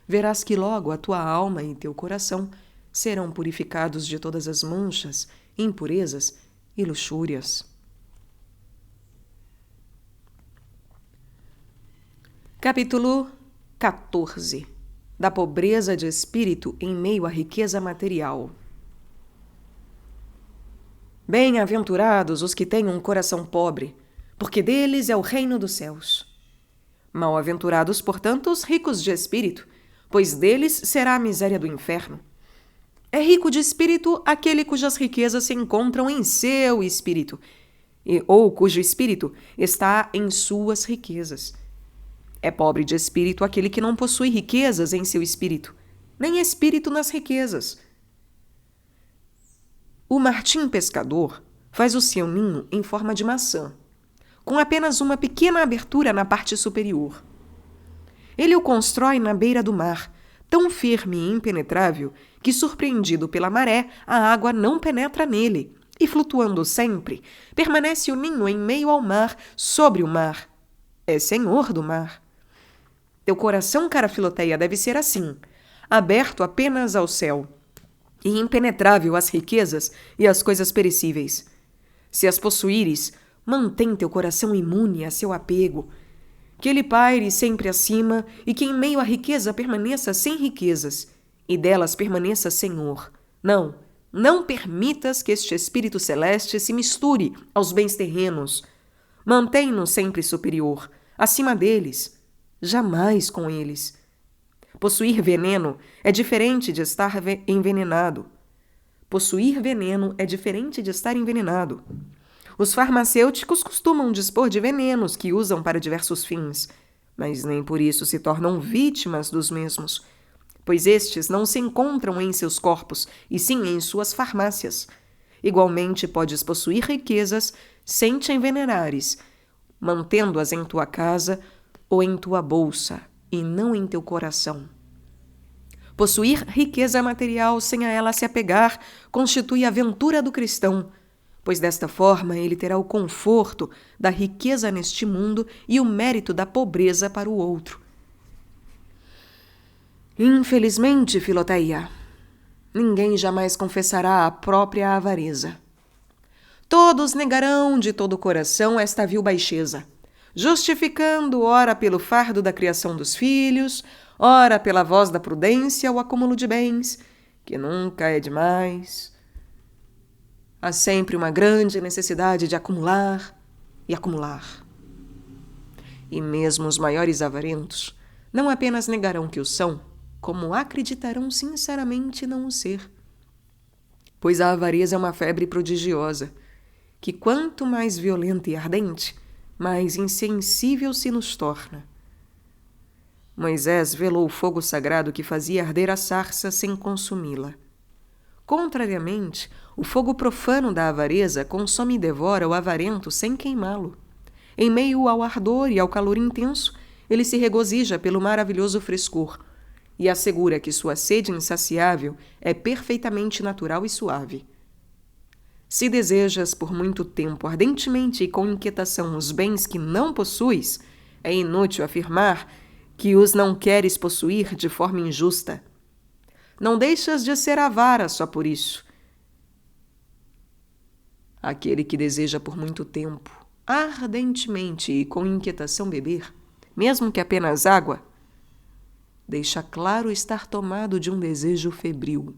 verás que logo a tua alma e teu coração serão purificados de todas as manchas, impurezas e luxúrias. Capítulo 14. Da pobreza de espírito em meio à riqueza material. Bem-aventurados os que têm um coração pobre, porque deles é o reino dos céus. Mal-aventurados, portanto, os ricos de espírito, pois deles será a miséria do inferno. É rico de espírito aquele cujas riquezas se encontram em seu espírito, ou cujo espírito está em suas riquezas. É pobre de espírito aquele que não possui riquezas em seu espírito, nem espírito nas riquezas. O martim pescador faz o seu ninho em forma de maçã, com apenas uma pequena abertura na parte superior. Ele o constrói na beira do mar, tão firme e impenetrável que, surpreendido pela maré, a água não penetra nele, e flutuando sempre, permanece o ninho em meio ao mar, sobre o mar. É senhor do mar. Teu coração, cara Filoteia, deve ser assim, aberto apenas ao céu, e impenetrável às riquezas e às coisas perecíveis. Se as possuíres, mantém teu coração imune a seu apego, que ele paire sempre acima e que em meio à riqueza permaneça sem riquezas, e delas permaneça senhor. Não permitas que este espírito celeste se misture aos bens terrenos. Mantém-nos sempre superior, acima deles, jamais com eles. Possuir veneno é diferente de estar envenenado. Possuir veneno é diferente de estar envenenado. Os farmacêuticos costumam dispor de venenos que usam para diversos fins, mas nem por isso se tornam vítimas dos mesmos, pois estes não se encontram em seus corpos, e sim em suas farmácias. Igualmente podes possuir riquezas sem te envenenares, mantendo-as em tua casa ou em tua bolsa, e não em teu coração. Possuir riqueza material sem a ela se apegar constitui a aventura do cristão, pois desta forma ele terá o conforto da riqueza neste mundo e o mérito da pobreza para o outro. Infelizmente, Filoteia, ninguém jamais confessará a própria avareza. Todos negarão de todo o coração esta vil baixeza, justificando ora pelo fardo da criação dos filhos, ora pela voz da prudência o acúmulo de bens, que nunca é demais. Há sempre uma grande necessidade de acumular e acumular. E mesmo os maiores avarentos não apenas negarão que o são, como acreditarão sinceramente não o ser. Pois a avareza é uma febre prodigiosa, que quanto mais violenta e ardente, mais insensível se nos torna. Moisés velou o fogo sagrado que fazia arder a sarça sem consumi-la. Contrariamente, o fogo profano da avareza consome e devora o avarento sem queimá-lo. Em meio ao ardor e ao calor intenso, ele se regozija pelo maravilhoso frescor e assegura que sua sede insaciável é perfeitamente natural e suave. Se desejas por muito tempo ardentemente e com inquietação os bens que não possuis, é inútil afirmar que os não queres possuir de forma injusta. Não deixas de ser avara só por isso. Aquele que deseja por muito tempo, ardentemente e com inquietação beber, mesmo que apenas água, deixa claro estar tomado de um desejo febril.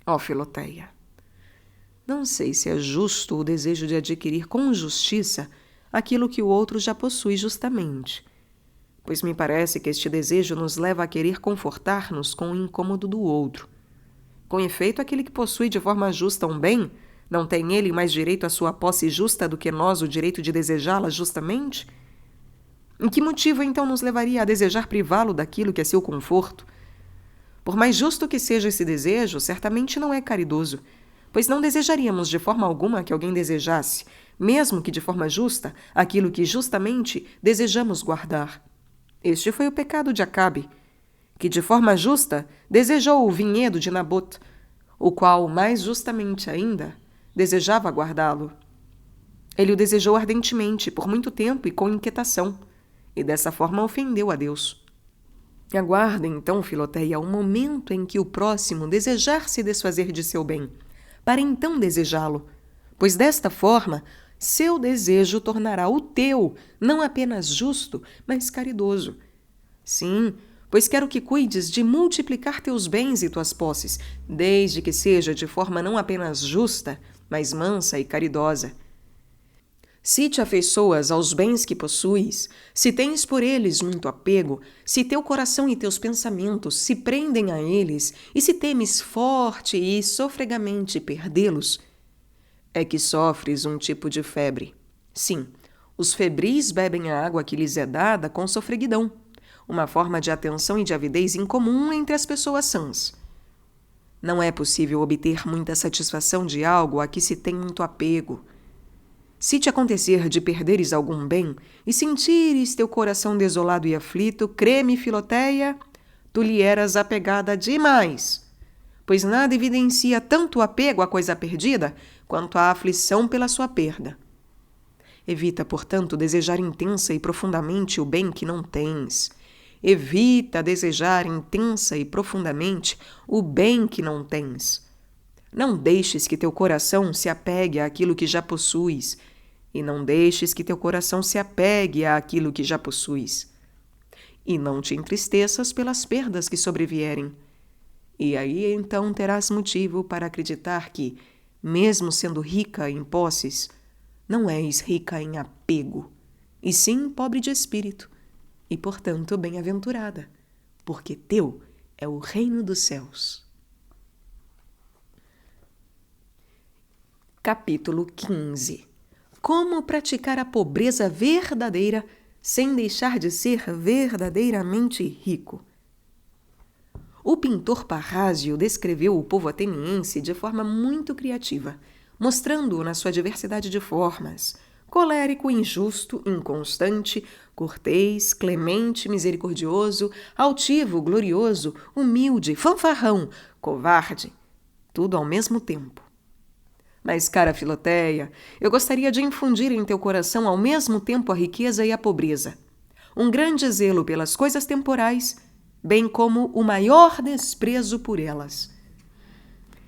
Ó Filoteia, não sei se é justo o desejo de adquirir com justiça aquilo que o outro já possui justamente, pois me parece que este desejo nos leva a querer confortar-nos com o incômodo do outro. Com efeito, aquele que possui de forma justa um bem, não tem ele mais direito à sua posse justa do que nós o direito de desejá-la justamente? Em que motivo então nos levaria a desejar privá-lo daquilo que é seu conforto? Por mais justo que seja esse desejo, certamente não é caridoso, pois não desejaríamos de forma alguma que alguém desejasse, mesmo que de forma justa, aquilo que justamente desejamos guardar. Este foi o pecado de Acabe, que de forma justa desejou o vinhedo de Nabote, o qual, mais justamente ainda, desejava guardá-lo. Ele o desejou ardentemente, por muito tempo e com inquietação, e dessa forma ofendeu a Deus. Aguarda então, Filoteia, o momento em que o próximo desejar se desfazer de seu bem, para então desejá-lo, pois desta forma seu desejo tornará o teu não apenas justo, mas caridoso. Sim, pois quero que cuides de multiplicar teus bens e tuas posses, desde que seja de forma não apenas justa, mas mansa e caridosa. Se te afeiçoas aos bens que possuis, se tens por eles muito apego, se teu coração e teus pensamentos se prendem a eles, e se temes forte e sofregamente perdê-los, é que sofres um tipo de febre. Sim, os febris bebem a água que lhes é dada com sofreguidão, uma forma de atenção e de avidez incomum entre as pessoas sãs. Não é possível obter muita satisfação de algo a que se tem muito apego. Se te acontecer de perderes algum bem e sentires teu coração desolado e aflito, crê-me, Filoteia, tu lhe eras apegada demais, pois nada evidencia tanto o apego à coisa perdida quanto a aflição pela sua perda. Evita, portanto, desejar intensa e profundamente o bem que não tens. Evita desejar intensa e profundamente o bem que não tens. Não deixes que teu coração se apegue àquilo que já possuis, e não deixes que teu coração se apegue àquilo que já possuis. E não te entristeças pelas perdas que sobrevierem. E aí então terás motivo para acreditar que, mesmo sendo rica em posses, não és rica em apego, e sim pobre de espírito, e, portanto, bem-aventurada, porque teu é o reino dos céus. Capítulo 15. Como praticar a pobreza verdadeira sem deixar de ser verdadeiramente rico? O pintor Parrásio descreveu o povo ateniense de forma muito criativa, mostrando-o na sua diversidade de formas: colérico, injusto, inconstante, cortês, clemente, misericordioso, altivo, glorioso, humilde, fanfarrão, covarde, tudo ao mesmo tempo. Mas, cara Filoteia, eu gostaria de infundir em teu coração ao mesmo tempo a riqueza e a pobreza, um grande zelo pelas coisas temporais, bem como o maior desprezo por elas.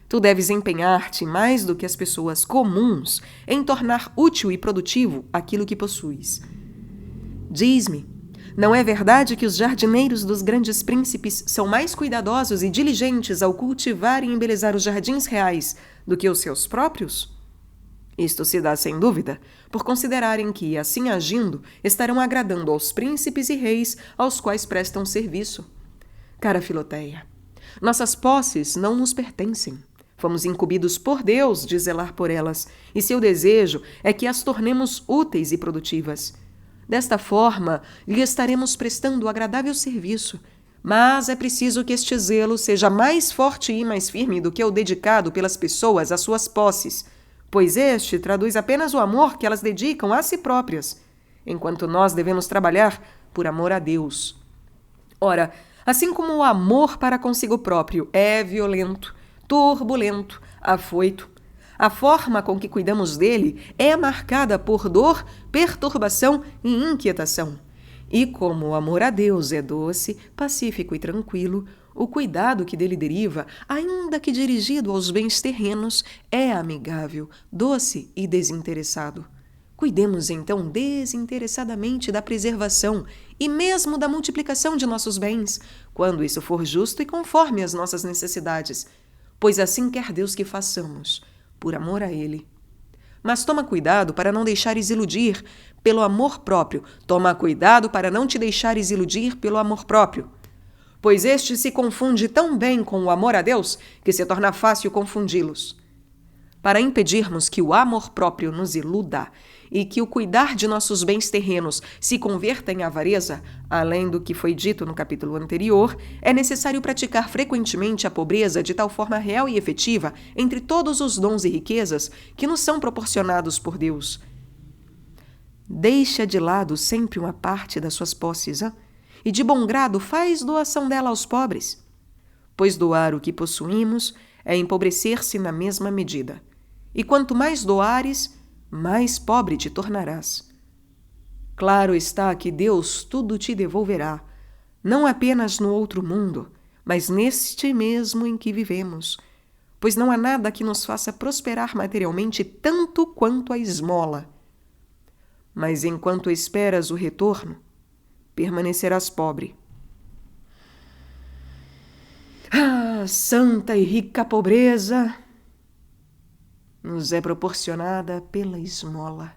Tu deves empenhar-te mais do que as pessoas comuns em tornar útil e produtivo aquilo que possuis. Diz-me, não é verdade que os jardineiros dos grandes príncipes são mais cuidadosos e diligentes ao cultivar e embelezar os jardins reais do que os seus próprios? Isto se dá, sem dúvida, por considerarem que, assim agindo, estarão agradando aos príncipes e reis aos quais prestam serviço. Cara Filoteia, nossas posses não nos pertencem. Fomos incumbidos por Deus de zelar por elas, e seu desejo é que as tornemos úteis e produtivas. Desta forma, lhe estaremos prestando agradável serviço, mas é preciso que este zelo seja mais forte e mais firme do que o dedicado pelas pessoas às suas posses, pois este traduz apenas o amor que elas dedicam a si próprias, enquanto nós devemos trabalhar por amor a Deus. Ora, assim como o amor para consigo próprio é violento, turbulento, afoito, a forma com que cuidamos dele é marcada por dor, perturbação e inquietação. E como o amor a Deus é doce, pacífico e tranquilo, o cuidado que dele deriva, ainda que dirigido aos bens terrenos, é amigável, doce e desinteressado. Cuidemos então desinteressadamente da preservação e mesmo da multiplicação de nossos bens, quando isso for justo e conforme as nossas necessidades, pois assim quer Deus que façamos, por amor a Ele. Mas toma cuidado para não deixares iludir pelo amor próprio. Toma cuidado para não te deixares iludir pelo amor próprio, pois este se confunde tão bem com o amor a Deus que se torna fácil confundi-los. Para impedirmos que o amor próprio nos iluda e que o cuidar de nossos bens terrenos se converta em avareza, além do que foi dito no capítulo anterior, é necessário praticar frequentemente a pobreza de tal forma real e efetiva entre todos os dons e riquezas que nos são proporcionados por Deus. Deixa de lado sempre uma parte das suas posses, e de bom grado faz doação dela aos pobres, pois doar o que possuímos é empobrecer-se na mesma medida. E quanto mais doares, mais pobre te tornarás. Claro está que Deus tudo te devolverá, não apenas no outro mundo, mas neste mesmo em que vivemos, pois não há nada que nos faça prosperar materialmente tanto quanto a esmola. Mas enquanto esperas o retorno, permanecerás pobre. Ah, santa e rica pobreza nos é proporcionada pela esmola.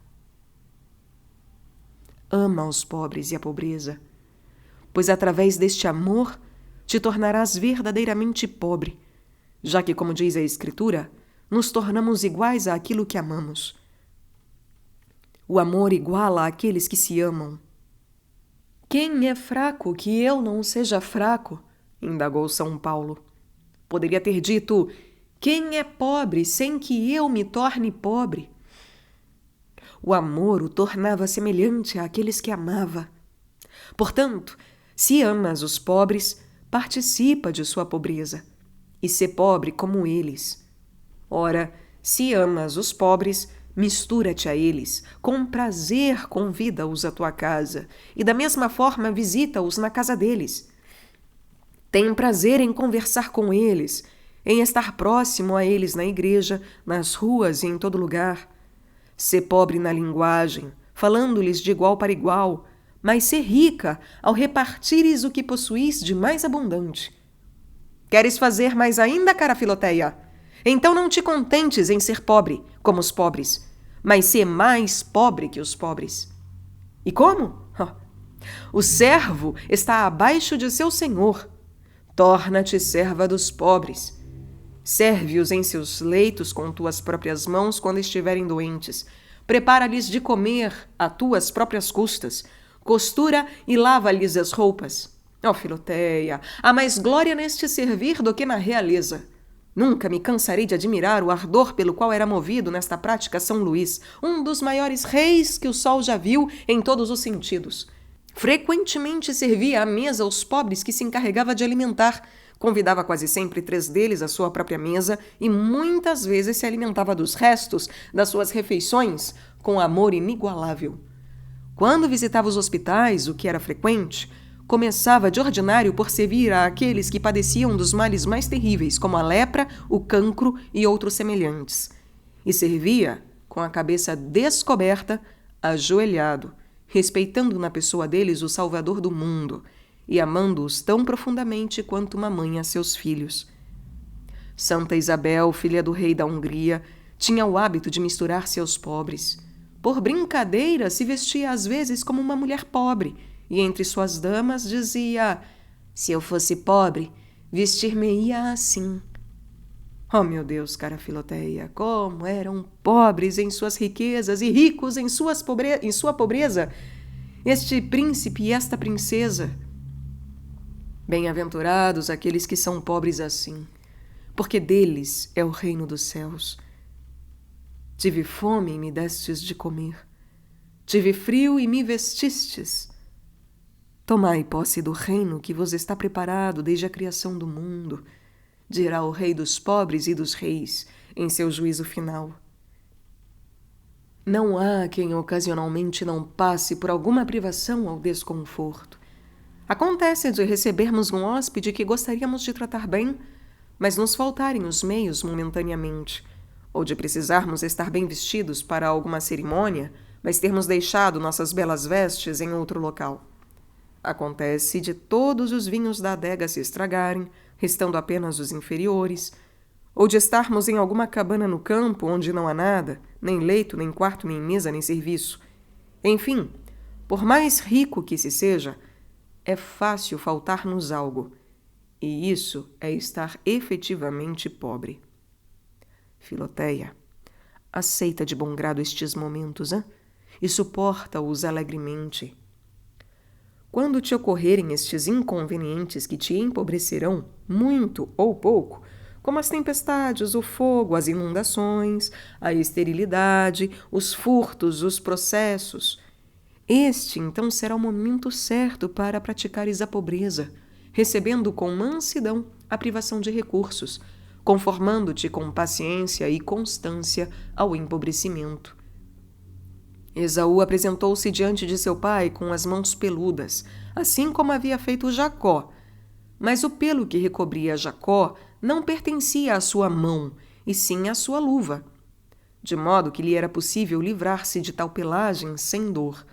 Ama os pobres e a pobreza, pois através deste amor te tornarás verdadeiramente pobre, já que, como diz a Escritura, nos tornamos iguais àquilo que amamos. O amor iguala àqueles que se amam. Quem é fraco que eu não seja fraco? Indagou São Paulo. Poderia ter dito: quem é pobre sem que eu me torne pobre? O amor o tornava semelhante àqueles que amava. Portanto, se amas os pobres, participa de sua pobreza, e sê pobre como eles. Ora, se amas os pobres, mistura-te a eles, com prazer convida-os à tua casa, e da mesma forma visita-os na casa deles. Tem prazer em conversar com eles, em estar próximo a eles na igreja, nas ruas e em todo lugar. Sê pobre na linguagem, falando-lhes de igual para igual, mas sê rica ao repartires o que possuís de mais abundante. Queres fazer mais ainda, cara Filoteia? Então não te contentes em ser pobre, como os pobres, mas ser mais pobre que os pobres. E como? O servo está abaixo de seu senhor. Torna-te serva dos pobres. Serve-os em seus leitos com tuas próprias mãos quando estiverem doentes. Prepara-lhes de comer a tuas próprias custas. Costura e lava-lhes as roupas. Filoteia, há mais glória neste servir do que na realeza. Nunca me cansarei de admirar o ardor pelo qual era movido nesta prática São Luís, um dos maiores reis que o sol já viu em todos os sentidos. Frequentemente servia à mesa os pobres que se encarregava de alimentar. Convidava quase sempre 3 deles à sua própria mesa e muitas vezes se alimentava dos restos das suas refeições com amor inigualável. Quando visitava os hospitais, o que era frequente, começava de ordinário por servir àqueles que padeciam dos males mais terríveis, como a lepra, o cancro e outros semelhantes. E servia com a cabeça descoberta, ajoelhado, respeitando na pessoa deles o Salvador do mundo e amando-os tão profundamente quanto uma mãe a seus filhos. Santa Isabel, filha do rei da Hungria, tinha o hábito de misturar-se aos pobres. Por brincadeira, se vestia às vezes como uma mulher pobre, e entre suas damas dizia: se eu fosse pobre, vestir-me-ia assim. Meu Deus, cara Filoteia, como eram pobres em suas riquezas e ricos em sua pobreza, este príncipe e esta princesa. Bem-aventurados aqueles que são pobres assim, porque deles é o reino dos céus. Tive fome e me destes de comer. Tive frio e me vestistes. Tomai posse do reino que vos está preparado desde a criação do mundo, dirá o rei dos pobres e dos reis em seu juízo final. Não há quem ocasionalmente não passe por alguma privação ou desconforto. Acontece de recebermos um hóspede que gostaríamos de tratar bem, mas nos faltarem os meios momentaneamente, ou de precisarmos estar bem vestidos para alguma cerimônia, mas termos deixado nossas belas vestes em outro local. Acontece de todos os vinhos da adega se estragarem, restando apenas os inferiores, ou de estarmos em alguma cabana no campo onde não há nada, nem leito, nem quarto, nem mesa, nem serviço. Enfim, por mais rico que se seja, é fácil faltar-nos algo, e isso é estar efetivamente pobre. Filoteia, aceita de bom grado estes momentos, e suporta-os alegremente. Quando te ocorrerem estes inconvenientes que te empobrecerão, muito ou pouco, como as tempestades, o fogo, as inundações, a esterilidade, os furtos, os processos, este então será o momento certo para praticares a pobreza, recebendo com mansidão a privação de recursos, conformando-te com paciência e constância ao empobrecimento. Esaú apresentou-se diante de seu pai com as mãos peludas, assim como havia feito Jacó. Mas o pelo que recobria Jacó não pertencia à sua mão, e sim à sua luva, de modo que lhe era possível livrar-se de tal pelagem sem dor.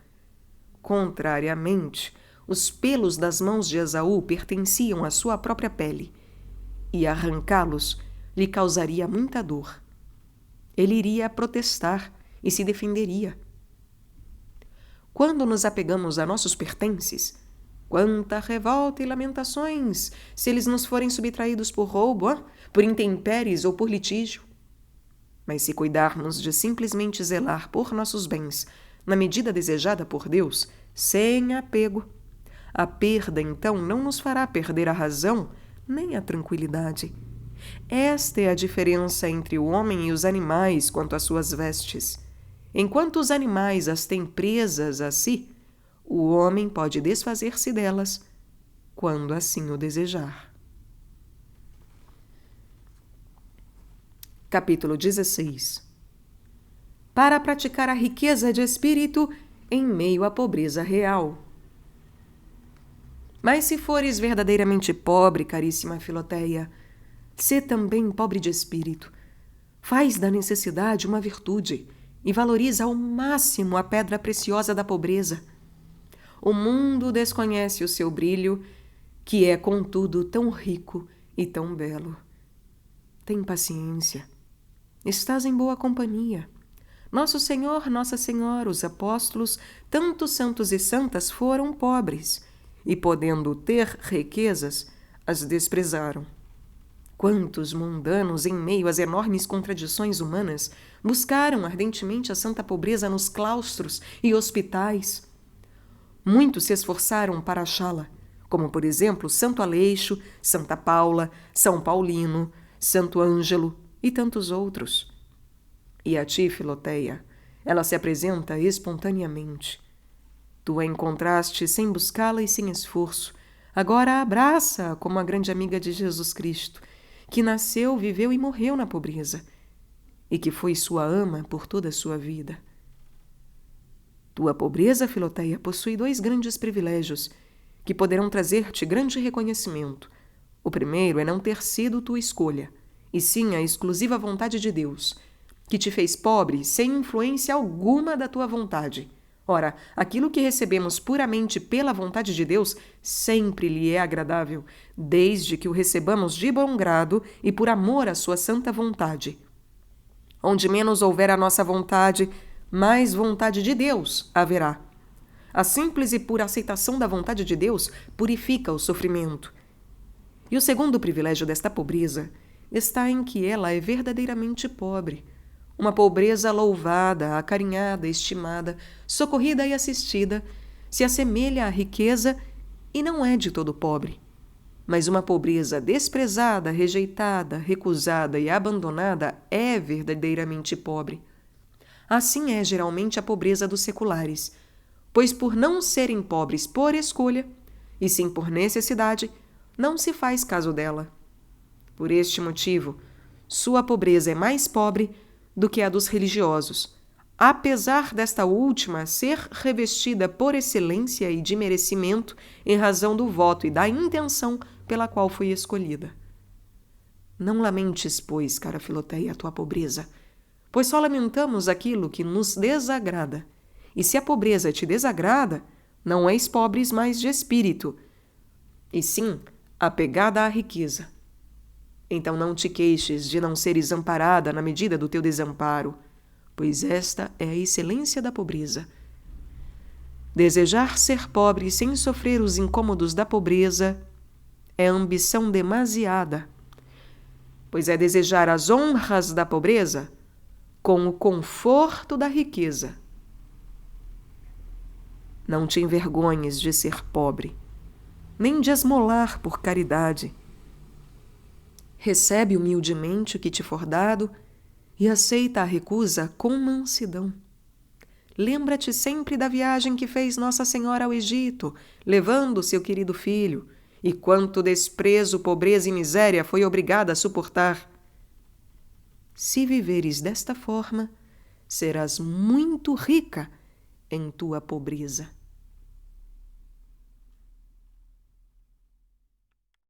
Contrariamente, os pelos das mãos de Esaú pertenciam à sua própria pele, e arrancá-los lhe causaria muita dor. Ele iria protestar e se defenderia. Quando nos apegamos a nossos pertences, quanta revolta e lamentações, se eles nos forem subtraídos por roubo, por intempéries ou por litígio. Mas se cuidarmos de simplesmente zelar por nossos bens, na medida desejada por Deus, sem apego, a perda então não nos fará perder a razão nem a tranquilidade. Esta é a diferença entre o homem e os animais quanto às suas vestes. Enquanto os animais as têm presas a si, o homem pode desfazer-se delas quando assim o desejar. Capítulo 16. Para praticar a riqueza de espírito em meio à pobreza real. Mas se fores verdadeiramente pobre, caríssima Filoteia, sê também pobre de espírito. Faz da necessidade uma virtude e valoriza ao máximo a pedra preciosa da pobreza. O mundo desconhece o seu brilho, que é, contudo, tão rico e tão belo. Tem paciência. Estás em boa companhia. Nosso Senhor, Nossa Senhora, os apóstolos, tantos santos e santas foram pobres, e podendo ter riquezas, as desprezaram. Quantos mundanos, em meio às enormes contradições humanas, buscaram ardentemente a santa pobreza nos claustros e hospitais. Muitos se esforçaram para achá-la, como, por exemplo, Santo Aleixo, Santa Paula, São Paulino, Santo Ângelo e tantos outros. E a ti, Filoteia, ela se apresenta espontaneamente. Tu a encontraste sem buscá-la e sem esforço. Agora a abraça como a grande amiga de Jesus Cristo, que nasceu, viveu e morreu na pobreza, e que foi sua ama por toda a sua vida. Tua pobreza, Filoteia, possui 2 grandes privilégios, que poderão trazer-te grande reconhecimento. O primeiro é não ter sido tua escolha, e sim a exclusiva vontade de Deus, que te fez pobre sem influência alguma da tua vontade. Ora, aquilo que recebemos puramente pela vontade de Deus sempre lhe é agradável, desde que o recebamos de bom grado e por amor à sua santa vontade. Onde menos houver a nossa vontade, mais vontade de Deus haverá. A simples e pura aceitação da vontade de Deus purifica o sofrimento. E o segundo privilégio desta pobreza está em que ela é verdadeiramente pobre. Uma pobreza louvada, acarinhada, estimada, socorrida e assistida, se assemelha à riqueza e não é de todo pobre. Mas uma pobreza desprezada, rejeitada, recusada e abandonada é verdadeiramente pobre. Assim é geralmente a pobreza dos seculares, pois por não serem pobres por escolha, e sim por necessidade, não se faz caso dela. Por este motivo, sua pobreza é mais pobre do que a dos religiosos, apesar desta última ser revestida por excelência e de merecimento em razão do voto e da intenção pela qual foi escolhida. Não lamentes, pois, cara Filoteia, a tua pobreza, pois só lamentamos aquilo que nos desagrada. E se a pobreza te desagrada, não és pobre mais de espírito, e sim apegada à riqueza. Então não te queixes de não seres amparada na medida do teu desamparo, pois esta é a excelência da pobreza. Desejar ser pobre sem sofrer os incômodos da pobreza é ambição demasiada, pois é desejar as honras da pobreza com o conforto da riqueza. Não te envergonhes de ser pobre, nem de esmolar por caridade. Recebe humildemente o que te for dado e aceita a recusa com mansidão. Lembra-te sempre da viagem que fez Nossa Senhora ao Egito, levando seu querido filho, e quanto desprezo, pobreza e miséria foi obrigada a suportar. Se viveres desta forma, serás muito rica em tua pobreza.